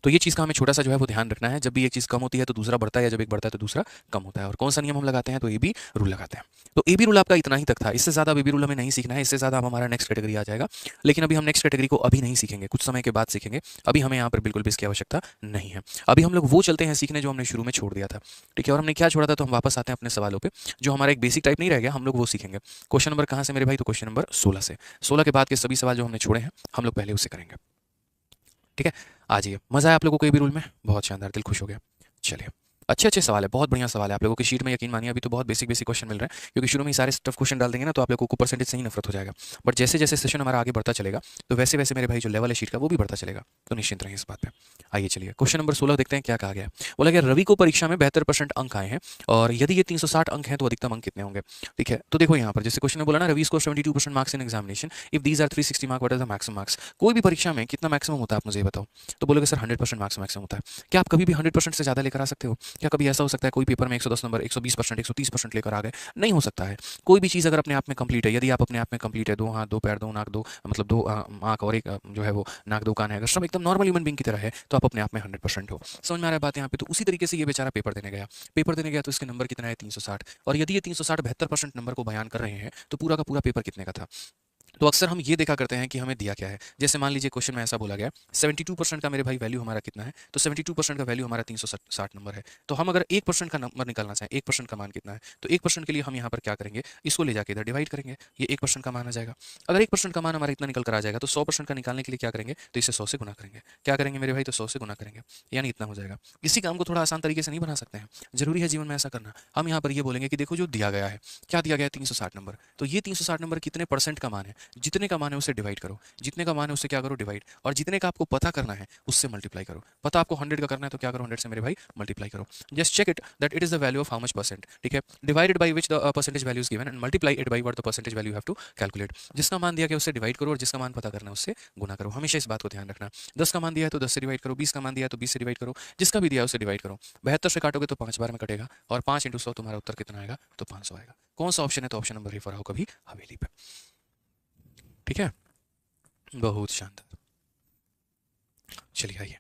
A: तो ये चीज़ का हमें छोटा सा जो है वो ध्यान रखना है, जब भी एक चीज़ कम होती है तो दूसरा बढ़ता है, या जब एक बढ़ता है तो दूसरा कम होता है। और कौन सा नियम हम लगाते हैं, तो ए बी रूल लगाते हैं। तो ए बी रूल आपका इतना ही तक था, इससे ज़्यादा ए बी रूल हमें नहीं सीखना है, इससे ज़्यादा अब हमारा नेक्स्ट कैटेगरी आ जाएगा। लेकिन अभी हम नेक्स्ट कैटेगरी को अभी नहीं सीखेंगे, कुछ समय के बाद सीखेंगे। अभी हमें यहाँ पर बिल्कुल भी इसकी आवश्यकता नहीं है। अभी हम लोग वो चलते हैं सीखने जो हमने शुरू में छोड़ दिया था, ठीक है। और हमने क्या छोड़ा था, तो हम वापस आते हैं अपने सवालों पर। जो हमारा एक बेसिक टाइप नहीं रह गया, हम लोग वो सीखेंगे। क्वेश्चन नंबर कहाँ से मेरे भाई, तो क्वेश्चन नंबर 16 से। 16 के बाद के सभी सवाल जो हमने छोड़े हैं हम लोग पहले उससे करेंगे, ठीक है। आ जाइए, मजा आया आप लोगों को ए बी रूल में, बहुत शानदार, दिल खुश हो गया। चलिए, अच्छे अच्छे सवाल है, बहुत बढ़िया सवाल है। आप लोगों की शीट में यकीन मानिए अभी तो बहुत बेसिक बेसिक क्वेश्चन मिल रहे हैं, क्योंकि शुरू में ही सारे टफ क्वेश्चन डाल देंगे ना, तो आप लोगों को परसेंटेज से ही नफरत हो जाएगा। बट जैसे जैसे सेशन हमारा आगे बढ़ता चलेगा, तो वैसे वैसे मेरे भाई जो लेवल है शीट का वो भी बढ़ता चलेगा, तो निश्चिंत रहिए इस बात पे। आइए चलिए, क्वेश्चन नंबर 16 देखते हैं क्या कहा गया है। बोला गया रवि को परीक्षा में 72% अंक आए हैं, और यदि ये 360 अंक हैं तो अधिकतम अंक कितने होंगे, ठीक है। तो देखो यहाँ पर जैसे क्वेश्चन में बोला ना, Ravi score 72% marks in examination, if these are 360 marks, what is the maximum marks. कोई भी परीक्षा में कितना मैक्सिमम होता है आप मुझे बताओ। तो बोलोगे सर 100% मार्क्स मैक्सिमम होता है। क्या आप कभी भी 100% से ज़्यादा लेकर आ सकते हो? क्या कभी ऐसा हो सकता है कोई पेपर में 110 नंबर, 120%, 130% लेकर आ गए? नहीं हो सकता है। कोई भी चीज़ अगर अपने आप में कंप्लीट है, यदि आप अपने आप में कंप्लीट है, 2 हाथ 2 पैर 2 नाक 2, मतलब 2 आँख और एक जो है वो नाक 2 कान है, अगर सब एकदम नॉर्मल ह्यूमन बीइंग की तरह है, तो आप अपने आप में 100% हो। समझ में आ रहा है बात यहाँ पे। तो उसी तरीके से ये बेचारा पेपर देने गया, तो इसके नंबर कितना है, 360। और यदि ये 360 72% नंबर को बयान कर रहे हैं, तो पूरा का पूरा पेपर कितने का था। तो अक्सर हम ये देखा करते हैं कि हमें दिया क्या है। जैसे मान लीजिए क्वेश्चन में ऐसा बोला गया 72% का मेरे भाई वैल्यू हमारा कितना है, तो 72% का वैल्यू हमारा 360 नंबर है। तो हम अगर 1% का नंबर निकालना चाहें, 1% का मान कितना है, तो 1% के लिए हम यहाँ पर क्या करेंगे, इसको ले जाके इधर डिवाइड करेंगे, ये 1% का मान आ जाएगा। अगर 1% का मान हमारा इतना निकल कर आ जाएगा, तो 100% का निकालने के लिए क्या करेंगे, तो इसे 100 से गुना करेंगे। क्या करेंगे मेरे भाई, तो 100 से गुना करेंगे, यानी इतना हो जाएगा। इसी काम को थोड़ा आसान तरीके से नहीं बना सकते हैं, जरूरी है जीवन में ऐसा करना। हम यहाँ पर ये बोलेंगे कि देखो जो दिया गया है, क्या दिया गया है, 360 नंबर। तो ये 360 नंबर कितने परसेंट का मान है, जितने का मान है उसे डिवाइड करो, जितने का मान है उससे क्या करो, डिवाइड। और जितने का आपको पता करना है उससे मल्टीप्लाई करो। पता आपको 100 का करना है तो क्या करो, 100 से मेरे भाई मल्टीप्लाई करो। Just check it that it is the value of how much percent, ठीक है। Divided by which the percentage value is given and multiply it by what the percentage value you have to calculate. जिसका मान दिया गया उससे divide करो, और जिसका मान पता करना है उससे गुना करो। हमेशा इस बात को ध्यान रखना। 10 का मान दिया है तो 10 से डिवाइड करो, 20 का मान दिया है तो 20 से डिवाइड करो, जिसका भी दिया है उससे डिवाइड करो। 72 से काटोगे तो 5 बार में कटेगा, और 5 इंटू 100 तुम्हारा उत्तर कितना आएगा, तो 500 आएगा। कौन सा ऑप्शन है, तो ऑप्शन नंबर रेफर आओ कभी हवेली पे, ठीक है। बहुत शानदार। चलिए आइए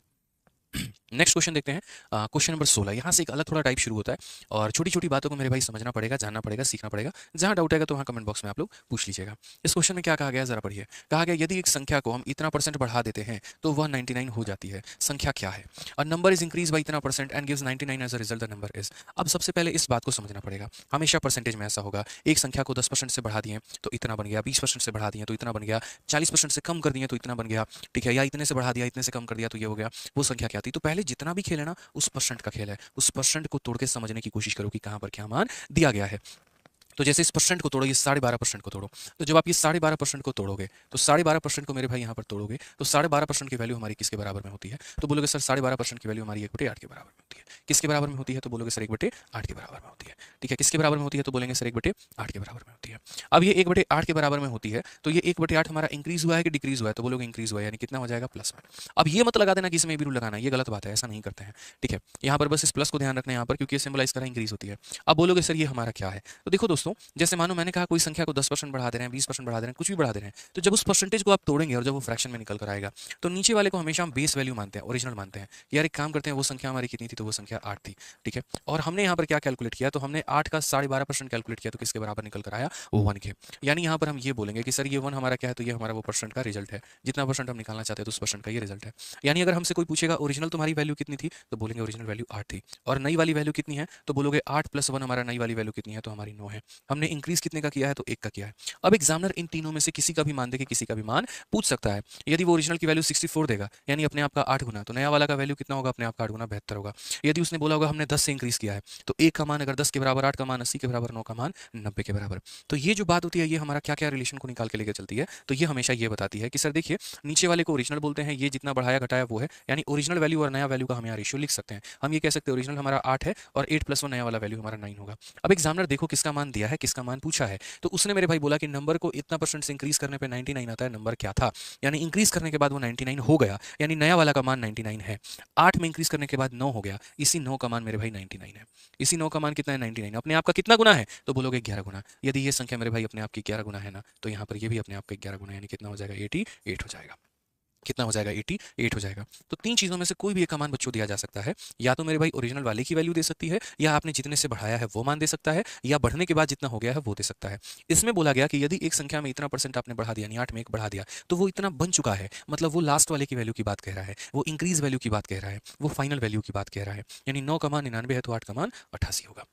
A: नेक्स्ट क्वेश्चन देखते हैं। क्वेश्चन नंबर 16, यहाँ से एक अलग थोड़ा टाइप शुरू होता है, और छोटी छोटी बातों को मेरे भाई समझना पड़ेगा, जानना पड़ेगा, सीखना पड़ेगा। जहाँ डाउट आएगा तो वहाँ कमेंट बॉक्स में आप लोग पूछ लीजिएगा। इस क्वेश्चन में क्या कहा गया है, जरा पढ़िए। कहा गया यदि एक संख्या को हम इतना % बढ़ा देते हैं तो वह 99 हो जाती है। संख्या क्या है, और नंबर इज इंक्रीज बाई इतना % and gives 99 as a result the number is. अब सबसे पहले इस बात को समझना पड़ेगा। हमेशा परसेंटेज में ऐसा होगा, एक संख्या को 10% से बढ़ा दिए तो इतना बन गया, 20% से बढ़ा दिए तो इतना बन गया, 40% से कम कर दिए तो इतना बन गया, ठीक है, या इतने से बढ़ा दिया, इतने से कम कर दिया तो ये हो गया। वो संख्या क्या थी, तो पहले जितना भी खेल है ना उस परसेंट का खेल है, उस परसेंट को तोड़ के समझने की कोशिश करो कि कहां पर क्या मान दिया गया है। तो जैसे इस परसेंट को तोड़ो, ये 12.5% को तोड़ो, तो जब आप ये 12.5% को तोड़ोगे तो 12.5% को मेरे भाई यहाँ पर तोड़ोगे तो 12.5% की वैल्यू हमारी किसके बराबर में होती है, तो बोलोगे सर 12.5% की वैल्यू हमारी 1/8 के बराबर में होती है। किसके बराबर में होती है, तो बोलोगे सर 1/8 के बराबर में होती है, ठीक है। किसके बराबर में होती है, तो बोलेंगे सर 1/8 के बराबर में होती है। अब ये 1/8 के बराबर में होती है, तो ये 1/8 हमारा इंक्रीज हुआ है कि डिक्रीज हुआ है, तो बोलोगे इंक्रीज हुआ है, यानी कितना हो जाएगा, प्लस में। अब ये मत लगा देना कि इसमें भी रूल लगाना है, ये गलत बात है, ऐसा नहीं करते हैं, ठीक है। यहाँ पर बस इस प्लस को ध्यान रखना है यहाँ पर, क्योंकि सिंबलाइज करा इंक्रीज होती है। अब बोलोगे सर ये हमारा क्या है, तो देखो दोस्तों दोस्तों, जैसे मानो मैंने कहा कोई संख्या को 10% बढ़ा दे रहे हैं, 20% बढ़ा दे रहे हैं, कुछ भी बढ़ा दे रहे हैं, तो जब उस परसेंटेज को आप तोड़ेंगे और जब वो फ्रैक्शन में निकल कर आएगा, तो नीचे वाले को हमेशा हम बेस वैल्यू मानते हैं, ओरिजिनल मानते हैं। यार एक काम करते हैं, वो संख्या हमारी कितनी थी, तो वो संख्या 8 थी, ठीक है। और हमने यहाँ पर क्या कैलकुलेट किया, तो हमने 8 का 12.5% कैलकुलेट किया, तो किसके बराबर निकल कर आया, वो 1 के। यानी यहाँ पर हम ये बोलेंगे कि सर ये 1 हमारा क्या है, तो ये हमारा वो परसेंट का रिजल्ट है, जितना परसेंट हम निकालना चाहते हैं तो उस परसेंट का ये रिजल्ट है। यानी अगर हमसे कोई पूछेगा ओरिजिनल तुम्हारी वैल्यू कितनी थी, तो बोलेंगे ओरिजिनल वैल्यू 8 थी, और नई वाली वैल्यू कितनी है, तो बोलोगे 8 + 1 हमारा नई वाली वैल्यू कितनी है, तो हमारी 9 है। हमने इंक्रीज कितने का किया है, तो 1 का किया है। अब एग्जामिनर इन तीनों में से किसी का भी मान दे के किसी का भी मान पूछ सकता है। यदि वो ओरिजिनल की वैल्यू 64 देगा, यानी अपने आप का 8 गुना, तो नया वाला का वैल्यू कितना होगा, अपने आप का 8 गुना 72 होगा। यदि उसने बोला होगा हमने 10 से इंक्रीज किया है, तो 1 का मान अगर 10 के बराबर, 8 का मान 80 के बराबर, 9 का मान 90 के बराबर। तो ये जो बात होती है, ये हमारा क्या क्या रिलेशन को निकाल के लेकर चलती है, तो ये हमेशा ये बताती है कि सर देखिए, नीचे वाले को ओरिजिनल बोलते हैं, ये जितना बढ़ाया घटाया वो है, यानी ओरिजिनल वैल्यू और नया वैल्यू का हम यहाँ रेशियो लिख सकते हैं। हम ये कह सकते हैं ओरिजिनल हमारा 8 है और 8 + 1 नया वाला वैल्यू हमारा 9 होगा। अब एग्जामिनर देखो किसका मान दिया है, किसका मान पूछा है, तो उसने मेरे भाई बोला कि नंबर को इतना परसेंट से इंक्रीज करने पे 99 आता है। नंबर क्या था, यानी इंक्रीज करने के बाद वो 99 हो गया, यानी नया वाला का मान 99 है। 8 में इंक्रीज करने के बाद 9 हो गया, इसी 9 का मान मेरे भाई 99 है। इसी 9 का मान कितना है, 99। अपने आप का कितना गुना है, तो बोलोगे 11 गुना। यदि ये संख्या मेरे भाई अपने आप की 11 गुना है ना, तो यहाँ पर ये भी अपने आप का 11 गुना, यानी कितना हो जाएगा, 88 हो जाएगा। कितना हो जाएगा, 88 हो जाएगा। तो तीन चीज़ों में से कोई भी एक का मान बच्चों दिया जा सकता है। या तो मेरे भाई ओरिजिनल वाले की वैल्यू दे सकती है, या आपने जितने से बढ़ाया है वो मान दे सकता है, या बढ़ने के बाद जितना हो गया है वो दे सकता है। इसमें बोला गया कि यदि एक संख्या में इतना परसेंट आपने बढ़ा दिया, यानी 8 में 1 बढ़ा दिया, तो वो इतना बन चुका है, मतलब वो लास्ट वाले की वैल्यू की बात कह रहा है, वो इंक्रीज वैल्यू की बात कह रहा है, वो फाइनल वैल्यू की बात कह रहा है। यानी 9 का मान 99 है, तो 8 का मान 88 होगा।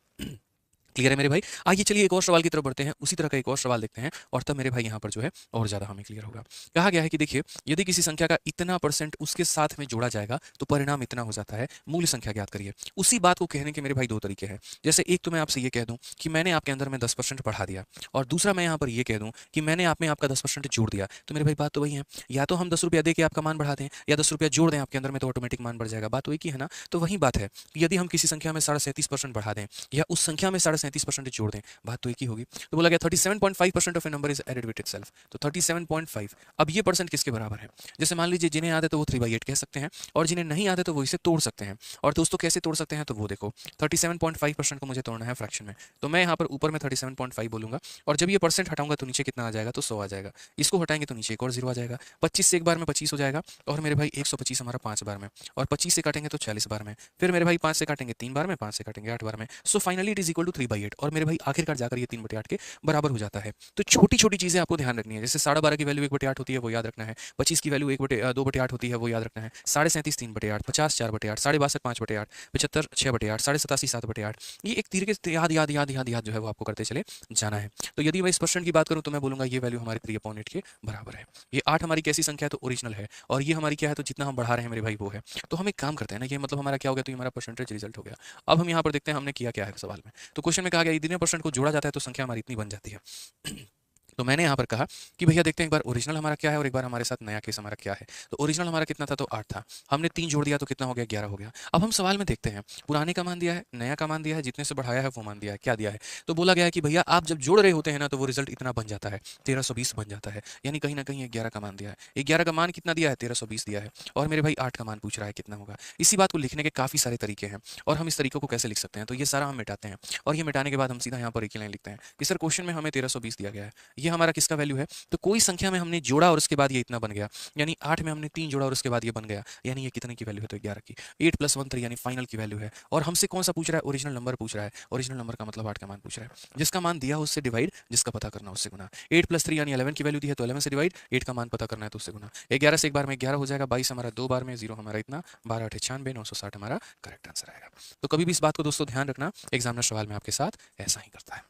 A: क्लियर है मेरे भाई। आइए चलिए एक और सवाल की तरफ बढ़ते हैं, उसी तरह का एक और सवाल देखते हैं, और तब मेरे भाई यहाँ पर जो है और ज़्यादा हमें क्लियर होगा। कहा गया है कि देखिए, यदि किसी संख्या का इतना परसेंट उसके साथ में जोड़ा जाएगा तो परिणाम इतना हो जाता है, मूल संख्या ज्ञात करिए। उसी बात को कहने के मेरे भाई दो तरीके हैं। जैसे एक तो मैं आपसे ये कह दूं कि मैंने आपके अंदर में 10% बढ़ा दिया, और दूसरा मैं यहाँ पर ये कह दूं कि मैंने आप में आपका 10% जोड़ दिया। तो मेरे भाई बात तो वही है, या तो हम 10 रुपया दे के आपका मान बढ़ा दें, या 10 रुपया जोड़ दें आपके अंदर में, तो ऑटोमेटिक मान बढ़ जाएगा। बात तो एक ही है ना। तो वही बात है, यदि हम किसी संख्या में 37.5% बढ़ा दें, या उस संख्या में 37.5% जोड़ दें, बात तो एक ही होगी। तो बोला गया 37.5% of a number is added with itself. तो 37.5, अब ये परसेंट किसके बराबर है। जैसे मान लीजिए जिन्हें याद है तो वो 3/8 कह सकते हैं, और जिन्हें नहीं याद है तो वो इसे तोड़ सकते हैं। और दोस्तों कैसे तोड़ सकते हैं, तो वो देखो, 37.5% को मुझे तोड़ना है फ्रैक्शन में, तो मैं यहाँ पर ऊपर में 37.5 बोलूंगा, और जब ये परसेंट हटाऊंगा तो नीचे कितना आ जाएगा, तो 100 आ जाएगा। इसको हटाएंगे तो नीचे एक और 0 आ जाएगा। 25 से एक बार में 25 हो जाएगा, और मेरे भाई 125 हमारा 5 बार में, और 25 से काटेंगे तो 40 बार में, फिर मेरे भाई 5 से काटेंगे 3 बार में, 5 से काटेंगे 8 बार में। So finally it is equal to 3/8, और मेरे भाई आखिरकार जाकर ये 3/8 के बराबर हो जाता है। तो छोटी छोटी चीजें आपको ध्यान रखनी है, जैसे 12.5 की वैल्यू 1/8 होती है, वो याद रखना है। 25 की वैल्यू 2/8 होती है, वो याद रखना है। 37.5 3/8, 50 4/8, 62 5/8, 75 6/8, 87 7/8। ये एक तरीके से याद याद याद याद याद जो है वो आपको करते चले जाना है। तो यदि मैं इस परसेंट की बात करूं तो मैं बोलूंगा ये वैल्यू हमारी 3/8 के बराबर है। ये 8 हमारी कैसी संख्या है, तो ओरिजिनल है, और ये हमारी क्या है, तो जितना हम बढ़ा रहे हैं मेरे भाई वो है। तो हम एक काम करते हैं ना, ये मतलब हमारा क्या हो गया, तो ये हमारा परसेंटेज रिजल्ट हो गया। अब हम यहाँ पर देखते हैं हमने किया क्या है सवाल में। तो क्वेश्चन में कहा गया इतने परसेंट को जोड़ा जाता है तो संख्या हमारी इतनी बन जाती है। तो मैंने यहाँ पर कहा कि भैया देखते हैं एक बार ओरिजिनल हमारा क्या है, और एक बार हमारे साथ नया केस हमारा क्या है। तो ओरिजिनल हमारा कितना था, तो 8 था, हमने 3 जोड़ दिया तो कितना हो गया, 11 हो गया। अब हम सवाल में देखते हैं, पुराने का मान दिया है, नया का मान दिया है, जितने से बढ़ाया है वो मान दिया है, क्या दिया है। तो बोला गया है कि भैया आप जब जोड़ रहे होते हैं ना, तो वो रिजल्ट इतना बन जाता है, 1320 बन जाता है। यानी कहीं ना कहीं 11 का मान दिया है, 11 का मान कितना दिया है, 1320 दिया है, और मेरे भाई 8 का मान पूछ रहा है कितना होगा। इसी बात को लिखने के काफ़ी सारे तरीके हैं, और हम इस तरीकों को कैसे लिख सकते हैं, तो ये सारा हम मिटाते हैं, और ये मिटाने के बाद हम सीधा यहाँ पर एक लाइन लिखते हैं कि सर क्वेश्चन में हमें 1320 दिया गया है, ये हमारा किसका वैल्यू है, तो कोई संख्या में हमने जोड़ा और उसके बाद ये इतना बन गया, यानी 8 में हमने 3 जोड़ा और उसके बाद ये बन गया, यानी ये कितने की वैल्यू है, तो 11 की। 8 + 1 3, यानी फाइनल की वैल्यू है। और हमसे कौन सा पूछ रहा है, ओरिजिनल नंबर पूछ रहा है। ओरिजिनल नंबर का मतलब 8 का मान पूछ रहा है, जिसका मान दिया हो उससे डिवाइड, जिसका पता करना उससे गुना। 8 + 3 यानी 11 की वैल्यू दी है, तो 11 से डिवाइड, 8 का मान पता करना है तो उससे गुना। 11 से एक बार में 11 हो जाएगा, 22 हमारा 2 बार में, 0 हमारा इतना, 12 8 96, 960 हमारा करेक्ट आंसर आएगा। तो कभी भी इस बात को दोस्तों ध्यान रखना, एग्जामिनर सवाल में आपके साथ ऐसा ही करता है।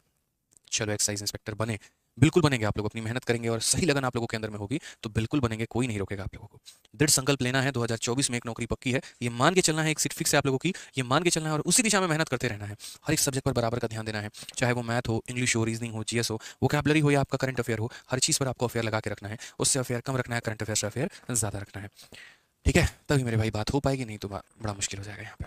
A: चलो एक्साइज इंस्पेक्टर बने, बिल्कुल बनेंगे आप लोग, अपनी मेहनत करेंगे और सही लगन आप लोगों के अंदर में होगी तो बिल्कुल बनेंगे, कोई नहीं रोकेगा आप लोगों को। दृढ़ संकल्प लेना है, 2024 में एक नौकरी पक्की है, ये मान के चलना है, एक सीट फिक्स है आप लोगों की, ये मान के चलना है, और उसी दिशा में मेहनत करते रहना है। हर एक सब्जेक्ट पर बराबर का ध्यान देना है, चाहे वो मैथ हो, इंग्लिश हो, रीजनिंग हो, जीएस हो, वोकैबुलरी हो, या आपका करंट अफेयर हो, हर चीज़ पर आपको अफेयर लगा के रखना है। उससे अफेयर कम रखना है, करंट अफेयर से अफेयर ज़्यादा रखना है, ठीक है। तभी मेरे भाई बात हो पाएगी, नहीं तो बड़ा मुश्किल हो जाएगा यहाँ पर।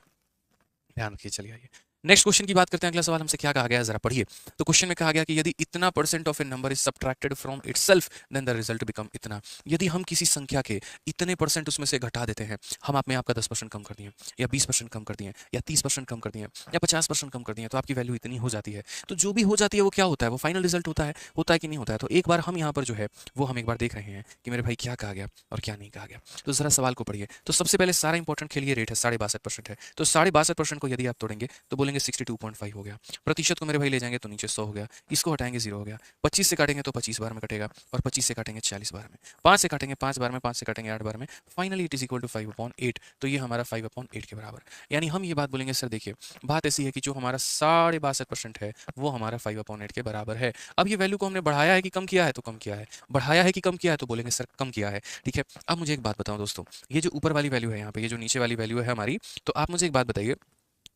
A: ध्यान रखिए। चलिए आइए नेक्स्ट क्वेश्चन की बात करते हैं। अगला सवाल हमसे क्या कहा गया है, जरा पढ़िए। तो क्वेश्चन में कहा गया कि यदि इतना percent of a number is subtracted from itself then the result become इतना। यदि हम किसी संख्या के इतने परसेंट उसमें से घटा देते हैं, हम आप में आपका 10% कम कर दिए, या 20% कम कर दिए, या 30% कम कर दिए, या 50% कम कर दिए, तो आपकी वैल्यू इतनी हो जाती है। तो जो भी हो जाती है वो क्या होता है, वो फाइनल रिजल्ट होता है कि नहीं होता है। तो एक बार हम यहाँ पर जो है वो हम एक बार देख रहे हैं कि मेरे भाई क्या कहा गया और क्या नहीं कहा गया। तो जरा सवाल को पढ़िए। तो सबसे पहले सारा इंपॉर्टेंट खेल ये रेट है 62% है। तो 62% को यदि आप तोड़ेंगे तो बोलेंगे 62.5 हो गया। प्रतिशत को मेरे भाई ले जाएंगे तो नीचे 100 हो गया, इसको हटाएंगे 0 हो गया। 25 से काटेंगे तो 25 बार में कटेगा, और 25 से काटेंगे 40 बार में, 5 से काटेंगे 5 बार में, 5 से काटेंगे 8 बार में। Finally it is equal to 5/8। तो ये हमारा 5/8 के बराबर। यानी हम ये बात बोलेंगे सर देखिए बात ऐसी है कि जो हमारा 62% है वो हमारा 5/8 के बराबर है। अब ये वैल्यू को हमने बढ़ाया है कि कम किया है, तो कम किया है। बढ़ाया है कि कम किया है, तो बोलेंगे सर कम किया है। ठीक है, अब मुझे एक बात बताओ दोस्तों, ये जो ऊपर वाली वैल्यू है यहाँ पे, ये जो नीचे वाली वैल्यू है हमारी, तो आप मुझे एक बात बताइए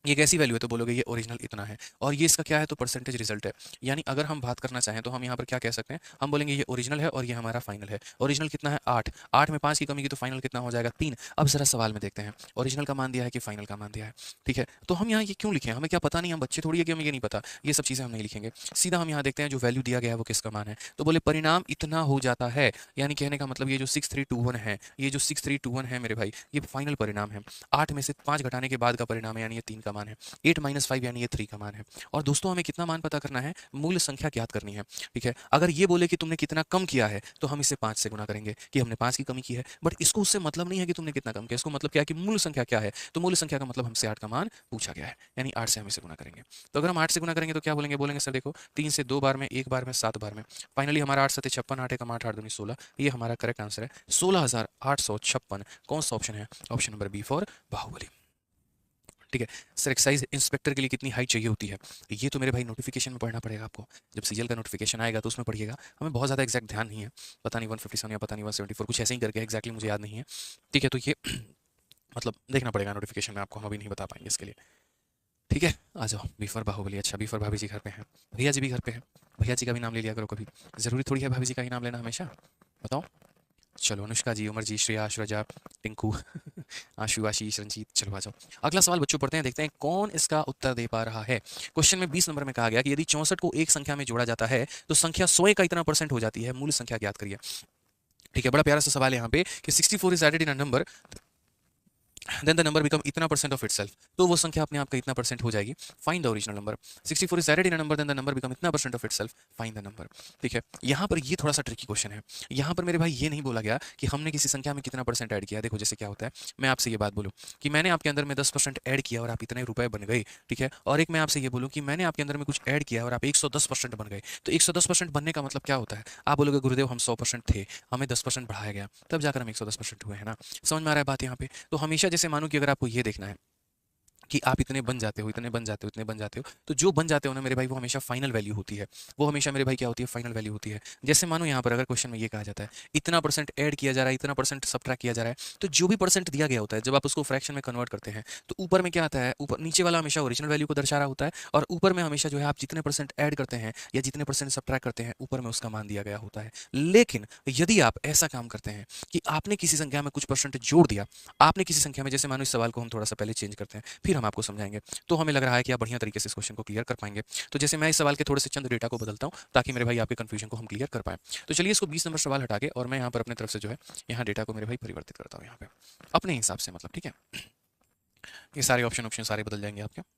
A: ये कैसी वैल्यू है। तो बोलोगे ये ओरिजिनल इतना है, और ये इसका क्या है, तो परसेंटेज रिजल्ट है। यानी अगर हम बात करना चाहें तो हम यहाँ पर क्या कह सकते हैं, हम बोलेंगे ये ओरिजिनल है और ये हमारा फाइनल है। ओरिजिनल कितना है 8, 8 में 5 की कमी की तो फाइनल कितना हो जाएगा 3। अब जरा सवाल में देखते हैं ओरिजिनल का मान दिया है कि फाइनल का मान दिया है। ठीक है, तो हम यहाँ ये क्यों लिखें, हमें क्या पता नहीं, हम बच्चे थोड़ी है कि हमें ये नहीं पता, ये सब चीज़ें हम नहीं लिखेंगे। सीधा हम यहाँ देखते हैं जो वैल्यू दिया गया है वो किसका मान है। तो बोले परिणाम इतना हो जाता है, यानी कहने का मतलब ये जो 6321 है, ये जो 6321 है मेरे भाई, ये फाइनल परिणाम है। 8 में से 5 घटाने के बाद का परिणाम है, यानी ये 3 का मान है। 8 - 5 यानी ये 3 का मान है। और दोस्तों हमें कितना मान पता करना है, मूल संख्या ज्ञात करनी है। ठीक है, अगर ये बोले कि तुमने कितना कम किया है तो हम इसे 5 से गुना करेंगे कि हमने 5 की कमी की है। बट इसको उससे मतलब नहीं है कि तुमने कितना कम किया, इसको मतलब क्या है कि मूल संख्या क्या है। तो मूल संख्या का मतलब हमसे 8 का मान पूछा गया है, यानी 8 से हम इसे गुना करेंगे। तो अगर हम 8 से गुना करेंगे तो क्या बोलेंगे, बोलेंगे सर देखो 3 से 2 बार में, 1 बार में, 7 बार में। फाइनली हमारा 8 7 56, 8 एकम 8, 8 दूनी 16। ये हमारा करेक्ट आंसर है 16,856। कौन सा ऑप्शन है, option number B for Baahubali. ठीक है सर, एक्साइज इंस्पेक्टर के लिए कितनी हाइट चाहिए होती है, ये तो मेरे भाई नोटिफिकेशन में पढ़ना पड़ेगा आपको। जब सीजीएल का नोटिफिकेशन आएगा तो उसमें पढ़िएगा। हमें बहुत ज़्यादा एक्जैक्ट ध्यान नहीं है, पता नहीं 157 या पता नहीं 174 कुछ ऐसे ही करके एक्जैक्टली मुझे याद नहीं है। ठीक है, तो ये मतलब देखना पड़ेगा नोटिफिकेशन में आपको, हम अभी नहीं बता पाएंगे इसके लिए। ठीक है, आ जाओ बीफर बाहुबली। अच्छा बीफर भाभी जी घर पे हैं, भैया जी भी घर पे हैं, भैया जी का भी नाम ले लिया करो कभी, ज़रूरी थोड़ी है भाभी जी का ही नाम लेना हमेशा, बताओ। चलो अनुष्का जी, उमर जी, श्रेया, श्रजा, टिंकू आशु, आशीष, रंजीत, चलो आ जाओ। अगला सवाल बच्चों पढ़ते हैं, देखते हैं कौन इसका उत्तर दे पा रहा है। क्वेश्चन में 20 नंबर में कहा गया कि यदि 64 को एक संख्या में जोड़ा जाता है तो संख्या 100 का इतना परसेंट हो जाती है, मूल संख्या ज्ञात करिए। ठीक है, बड़ा प्यारा सा सवाल है यहाँ पे कि 64 is added in a number then the number become इतना परसेंट ऑफ इटसेल्फ। तो वो संख्या अपने आप का इतना परसेंट हो जाएगी। Find the original number. 64 is added in a number then the number become इतना percent of itself, find the number. ठीक है, यहाँ पर ये थोड़ा सा ट्रिकी क्वेश्चन है। यहाँ पर मेरे भाई ये नहीं बोला गया कि हमने किसी संख्या में कितना परसेंट ऐड किया। देखो जैसे क्या होता है, मैं आपसे ये बात बोलूँ कि मैंने आपके अंदर में 10% ऐड किया और आप इतने रुपए बन गए। ठीक है, और एक मैं आपसे ये बोलूँ कि मैंने आपके अंदर में कुछ ऐड किया और आप 110% बन गए। तो 110% बनने का मतलब क्या होता है, आप बोलोगे गुरुदेव हम 100% थे, हमें 10% बढ़ाया गया, तब जाकर हम 110% हुए, है ना। समझ में आ रहा है बात यहाँ पे। तो हमेशा जैसे मानो कि अगर आपको ये देखना है कि आप इतने बन जाते हो, इतने बन जाते हो, इतने बन जाते हो, तो जो बन जाते हो ना मेरे भाई वो हमेशा फाइनल वैल्यू होती है। वो हमेशा मेरे भाई क्या होती है, फाइनल वैल्यू होती है। जैसे मानो यहाँ पर अगर क्वेश्चन में ये कहा जाता है इतना परसेंट ऐड किया जा रहा है, इतना परसेंट सबट्रैक्ट किया जा रहा है, तो जो भी परसेंट दिया गया होता है जब आप उसको फ्रैक्शन में कन्वर्ट करते हैं तो ऊपर में क्या आता है, ऊपर नीचे वाला हमेशा ओरिजिनल वैल्यू को दर्शा रहा होता है, और ऊपर में हमेशा जो है आप जितने परसेंट ऐड करते हैं या जितने परसेंट सबट्रैक्ट करते हैं ऊपर में उसका मान दिया गया होता है। लेकिन यदि आप ऐसा काम करते हैं कि आपने किसी संख्या में कुछ परसेंट जोड़ दिया, आपने किसी संख्या में, जैसे मानो इस सवाल को हम थोड़ा सा पहले चेंज करते हैं फिर हम आपको समझाएंगे, तो हमें लग रहा है कि आप बढ़िया तरीके से इस क्वेश्चन को क्लियर कर पाएंगे। तो जैसे मैं इस सवाल के थोड़े से चंद डेटा को बदलता हूं ताकि मेरे भाई आपके कंफ्यूजन को हम क्लियर कर पाए। तो चलिए इसको 20 नंबर सवाल हटा के और मैं यहाँ पर अपने तरफ से जो है यहाँ डेटा को मेरे भाई परिवर्तित करता हूँ यहाँ पे अपने हिसाब से, मतलब ठीक है। ये सारे ऑप्शन ऑप्शन सारे बदल जाएंगे आपके।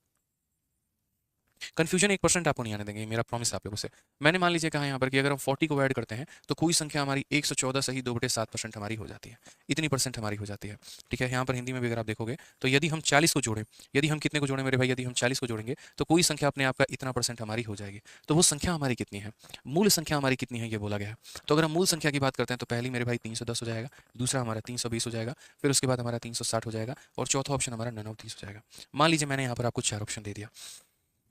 A: कंफ्यूजन 1% आपको नहीं आने देंगे, मेरा प्रॉमिस आप लोगों से। मैंने मान लीजिए कहा यहाँ पर कि अगर हम 40 को ऐड करते हैं तो कोई संख्या हमारी 114 सही 2/7% हमारी हो जाती है, इतनी परसेंट हमारी हो जाती है। ठीक है, यहाँ पर हिंदी में भी अगर आप देखोगे तो यदि हम 40 को जोड़ें, यदि हम कितने को जोड़ें मेरे भाई, यदि हम 40 को जोड़ेंगे तो कोई संख्या अपने आप का इतना परसेंट हमारी हो जाएगी। तो वो संख्या हमारी कितनी है, मूल संख्या हमारी कितनी है ये बोला गया है। तो अगर हम मूल संख्या की बात करते हैं तो पहली मेरे भाई 310 हो जाएगा, दूसरा हमारा 320 हो जाएगा, फिर उसके बाद हमारा 360 हो जाएगा, और चौथा ऑप्शन हमारा नन ऑफ 30 हो जाएगा। मान लीजिए मैंने यहाँ पर आपको 4 ऑप्शन दे दिया।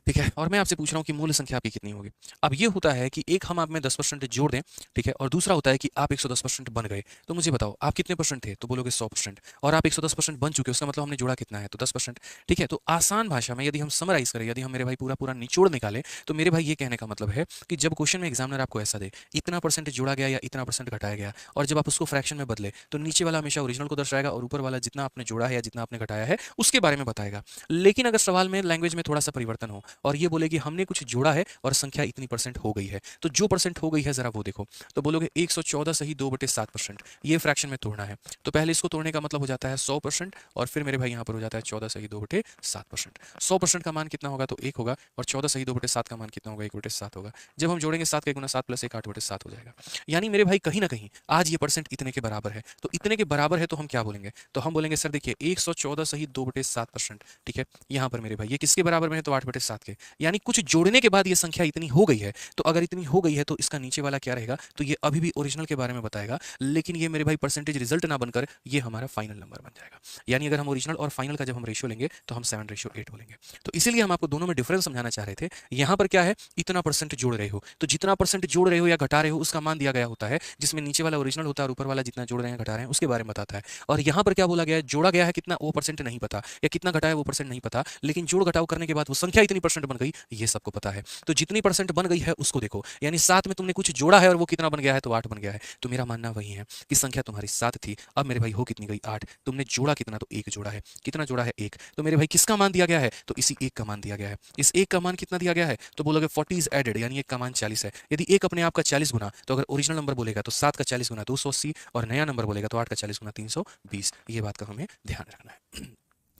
A: ठीक है, और मैं आपसे पूछ रहा हूँ कि मूल संख्या आपकी कितनी होगी। अब ये होता है कि एक हम आप में 10% जोड़ दें, ठीक है, और दूसरा होता है कि आप 110% बन गए। तो मुझे बताओ आप कितने परसेंट थे, तो बोलोगे 100%, और आप 110% बन चुके हो, उसका मतलब हमने जोड़ा कितना है, तो 10%। ठीक है, तो आसान भाषा में यदि हम समराइज करें, यदि हम मेरे भाई पूरा पूरा निचोड़ निकालें, तो मेरे भाई ये कहने का मतलब है कि जब क्वेश्चन में एग्जामिनर आपको ऐसा दे, इतना परसेंट जोड़ा गया या इतना परसेंट घटाया गया, और जब आप उसको फ्रैक्शन में बदले, तो नीचे वाला हमेशा ओरिजिनल को दर्शाएगा और ऊपर वाला जितना आपने जोड़ा है या जितना आपने घटाया है उसके बारे में बताएगा। लेकिन अगर सवाल में लैंग्वेज में थोड़ा सा परिवर्तन हो और ये बोले कि हमने कुछ जोड़ा है और संख्या इतनी परसेंट हो गई है, तो जो परसेंट हो गई है जरा वो देखो, तो बोलोगे 114 सही 2/7%, ये फ्रैक्शन में तोड़ना है। तो पहले इसको तोड़ने का मतलब हो जाता है 100%, और फिर मेरे भाई यहाँ पर हो जाता है 14 सही 2/7%। 100% का मान कितना होगा, तो 1 होगा, और 14 सही 2/7 का मान कितना होगा, 1/7 होगा। जब हम जोड़ेंगे 7 के गुना 7 प्लस 1 8/7 हो जाएगा। यानी मेरे भाई कहीं ना कहीं आज ये परसेंट इतने के बराबर है, तो इतने के बराबर है तो हम क्या बोलेंगे, तो हम बोलेंगे सर देखिए 114 सही 2/7%। ठीक है, यहाँ पर मेरे भाई ये किसके बराबर में है, तो 8/7 के। यानी कुछ जोड़ने के बाद ये संख्या इतनी हो गई है, तो अगर इतनी हो गई है तो इसका नीचे वाला क्या रहेगा, तो ये अभी भी ओरिजिनल के बारे में बताएगा, लेकिन ये मेरे भाई परसेंटेज रिजल्ट ना बनकर ये हमारा फाइनल नंबर बन जाएगा। यानी अगर हम ओरिजिनल और फाइनल का जब हम रेशियो लेंगे तो हम 7:8 बोलेंगे। तो इसीलिए हम आपको दोनों में डिफरेंस समझाना चाह रहे थे। यहाँ पर क्या है, इतना परसेंट जोड़ रहे हो, तो जितना परसेंट जोड़ रहे हो या घटा रहे हो उसका मान दिया गया होता है, जिसमें नीचे वाला ओरिजिनल होता है और ऊपर वाला जितना जोड़ रहे हैं घटा रहे हैं उसके बारे में बताता है। और यहाँ पर क्या बोला गया है, जोड़ा गया है कितना वो परसेंट नहीं पता, या कितना घटाया वो परसेंट नहीं पता, लेकिन जोड़ घटाव करने के बाद वो संख्या इतनी परसेंट बन गई ये सबको पता है। तो जितनी परसेंट बन गई है उसको देखो, यानी 7 में तुमने कुछ जोड़ा है और वो कितना बन गया है, तो 8 बन गया है। तो मेरा मानना वही है कि संख्या तुम्हारी 7 थी, अब मेरे भाई हो कितनी गई, 8। तुमने जोड़ा कितना, तो 1 जोड़ा है। कितना जोड़ा है, 1। तो मेरे भाई किसका मान दिया गया है, तो इसी 1 का मान दिया गया है। इस 1 का मान कितना दिया गया है, तो बोलोगे 40 इज एडेड, यानी 1 का मान 40 है। यदि 1 अपने आप का 40 गुना, तो अगर ओरिजिनल नंबर बोलेगा तो 7 का 40 गुना 280, और नया नंबर बोलेगा तो 8 का 40 गुना 320। ये बात का हमें ध्यान रखना है।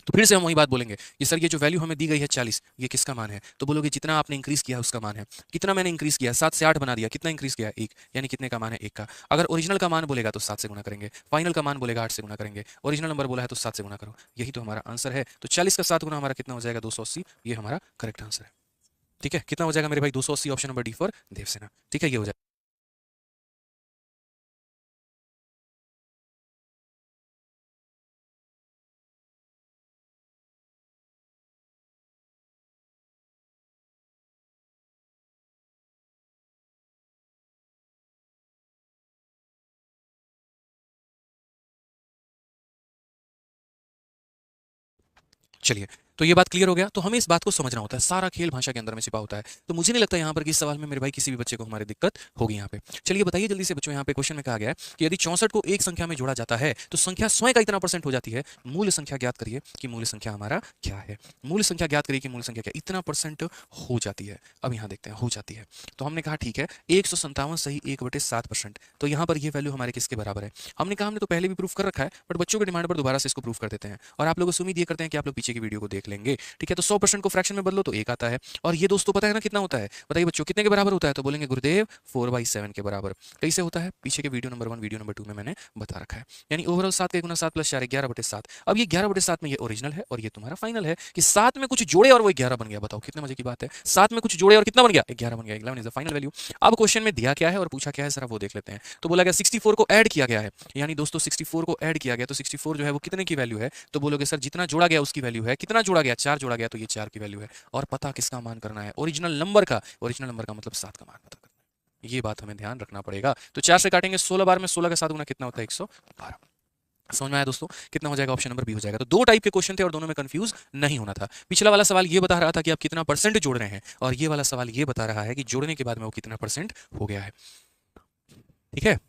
A: तो फिर से हम वही बात बोलेंगे कि सर ये जो वैल्यू हमें दी गई है 40, ये किसका मान है, तो बोलोगे जितना आपने इंक्रीज किया है उसका मान है। कितना मैंने इंक्रीज किया, 7 से 8 बना दिया, कितना इंक्रीज किया, 1, यानी कितने का मान है, 1 का। अगर ओरिजिनल का मान बोलेगा तो 7 से गुना करेंगे, फाइनल का मान बोलेगा 8 से गुना करेंगे, ओरिजिनल नंबर बोला है तो 7 से गुना करो। यही तो हमारा आंसर है। तो 40 का 7 गुना हमारा कितना हो जाएगा, 280। ये हमारा करेक्ट आंसर है। ठीक है, कितना हो जाएगा मेरे भाई, 280, option number D for Devsena. ठीक है, ये हो जाएगा। चलिए, तो ये बात क्लियर हो गया। तो हमें इस बात को समझना होता है, सारा खेल भाषा के अंदर में छिपा होता है। तो मुझे नहीं लगता यहाँ पर कि इस सवाल में मेरे भाई किसी भी बच्चे को हमारी दिक्कत होगी यहाँ पे। चलिए बताइए जल्दी से बच्चों, यहाँ पे क्वेश्चन में कहा गया है कि यदि 64 को एक संख्या में जोड़ा जाता है तो संख्या स्वयं का इतना परसेंट हो जाती है। मूल संख्या ज्ञात करिए कि मूल संख्या हमारा क्या है। मूल संख्या ज्ञात करिए कि मूल संख्या क्या इतना परसेंट हो जाती है। अब यहाँ देखते हैं हो जाती है, तो हमने कहा ठीक है 157 सही 1/7%। तो यहाँ पर ये वैल्यू हमारे किसके बराबर है, हमने कहा हमने तो पहले भी प्रूफ कर रखा है, बट बच्चों के डिमांड पर दोबारा से इसको प्रूफ कर देते हैं, और आप लोगों से उम्मीद ये करते हैं कि आप लोग पीछे की वीडियो को देख लेंगे। ठीक है, तो 100% को फ्रैक्शन में बदलो तो 1 आता है, और ये दोस्तों पता है ना कितना होता है, बताइए बच्चों कितने के बराबर होता है, तो बोलेंगे गुरुदेव 4/7 के बराबर। कैसे होता है, पीछे के वीडियो नंबर 1 वीडियो नंबर 2 में मैंने बता रखा है। यानी ओवरऑल 7 के गुना 7 प्लस 4 11/7। अब ये 11/7 में ये ओरिजिनल है और ये तुम्हारा फाइनल है कि 7 में कुछ जोड़े और वो 11 बन गया। बताओ कितने मजे की बात है, 7 में कुछ जोड़े और कितना बन गया, 11 बन गया। 11 इज द फाइनल वैल्यू। अब क्वेश्चन में दिया क्या है और पूछा क्या है, जरा वो देख लेते हैं। तो बोला गया 64 को ऐड किया गया है, यानी दोस्तों 64 को ऐड किया गया, तो 64 जो है वो कितने की वैल्यू है, तो बोलोगे सर जितना जोड़ा गया उसकी वैल्यू है। कितना जोड़ा गया, 4 जोड़ा गया, तो ये 4 की वैल्यू है। और पता किसका मान करना है, ओरिजिनल नंबर का। ओरिजिनल नंबर का मतलब 7 का मान पता करना है। ये बात हमें ध्यान रखना पड़ेगा। तो 4 से काटेंगे 16 बार में, 16 का 7 गुना कितना होता है, 112। समझ में आया दोस्तों, कितना हो जाएगा, ऑप्शन नंबर बी हो जाएगा। तो दो टाइप के क्वेश्चन थे और दोनों में कंफ्यूज नहीं होना था। पिछला वाला सवाल ये बता रहा था कि आप कितना परसेंट जोड़ रहे हैं, और ये वाला सवाल ये बता रहा है कि जोड़ने के बाद में वो कितना परसेंट हो गया है। ठीक है,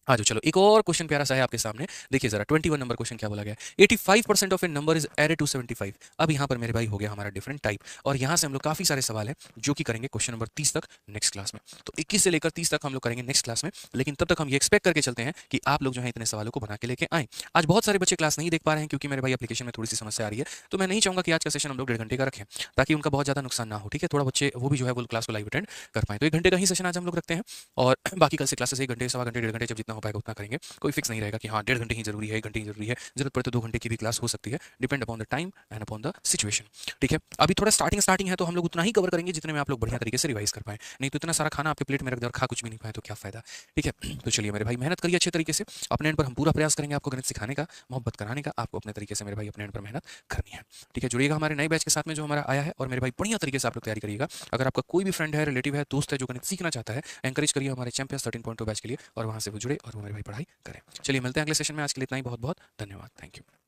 A: आ जाओ चलो, एक और क्वेश्चन प्यारा सा है आपके सामने। देखिए जरा 21 नंबर क्वेश्चन क्या बोला गया है, 85% of a number is added to 75। अब यहाँ पर मेरे भाई हो गया हमारा डिफरेंट टाइप, और यहाँ से हम लोग काफी सारे सवाल हैं जो कि करेंगे क्वेश्चन नंबर 30 तक नेक्स्ट क्लास में। तो 21 से लेकर 30 तक हम लोग करेंगे नेक्स्ट क्लास में, लेकिन तब तक हम ये एक्सपेक्ट करके चलते हैं कि आप लोग जो है इतने सवालों को बना के लेके आए। आज बहुत सारे बच्चे क्लास नहीं देख पा रहे हैं क्योंकि मेरे भाई एप्लीकेशन में थोड़ी सी समस्या आ रही है, तो मैं नहीं चाहूंगा कि आज का सेशन हम लोग 1.5 घंटे का रखें ताकि उनका बहुत ज्यादा नुकसान ना हो। ठीक है, थोड़ा बच्चे वो भी जो है वो क्लास को लाइव अटेंड कर पाए। तो 1 घंटे का ही सेशन आज हम लोग रखते हैं, और बाकी कल से क्लासेस 1 घंटे, सवा घंटे, 1.5 घंटे जब जितना जितना हो पाएगा उतना करेंगे, कोई फिक्स नहीं रहेगा कि हाँ 1.5 घंटे ही जरूरी है, 1 घंटे ही जरूरी है, जरूरत पड़े तो 2 घंटे की भी क्लास हो सकती है, depend upon the time and upon the situation. ठीक है, अभी थोड़ा स्टार्टिंग है तो हम लोग उतना ही कवर करेंगे जितने में आप लोग बढ़िया तरीके से रिवाइज कर पाए, नहीं तो इतना सारा खाना आपके प्लेट में रख दे और खा कुछ भी नहीं पाए तो क्या फायदा। ठीक है, तो चलिए मेरे भाई मेहनत करिए अच्छे तरीके से, अपने एंड पर हम पूरा प्रयास करेंगे आपको गणित सिखाने का, मोहब्बत कराने का, आपको अपने तरीके से मेरे भाई अपने एंड पर मेहनत करनी है। ठीक है, जुड़िएगा हमारे नए बैच के साथ में जो हमारा आया है, और मेरे भाई बढ़िया तरीके से आप लोग तैयारी करिएगा। अगर आपका कोई भी फ्रेंड है, रिलेटिव है, दोस्त है जो गणित सीखना चाहता है, एंकरेज करिए हमारे चैंपियंस 13.2 बैच के लिए, और वहां से वो जुड़े और वो मेरे भाई पढ़ाई करें। चलिए मिलते हैं अगले सेशन में, आज के लिए इतना ही, बहुत बहुत धन्यवाद, थैंक यू।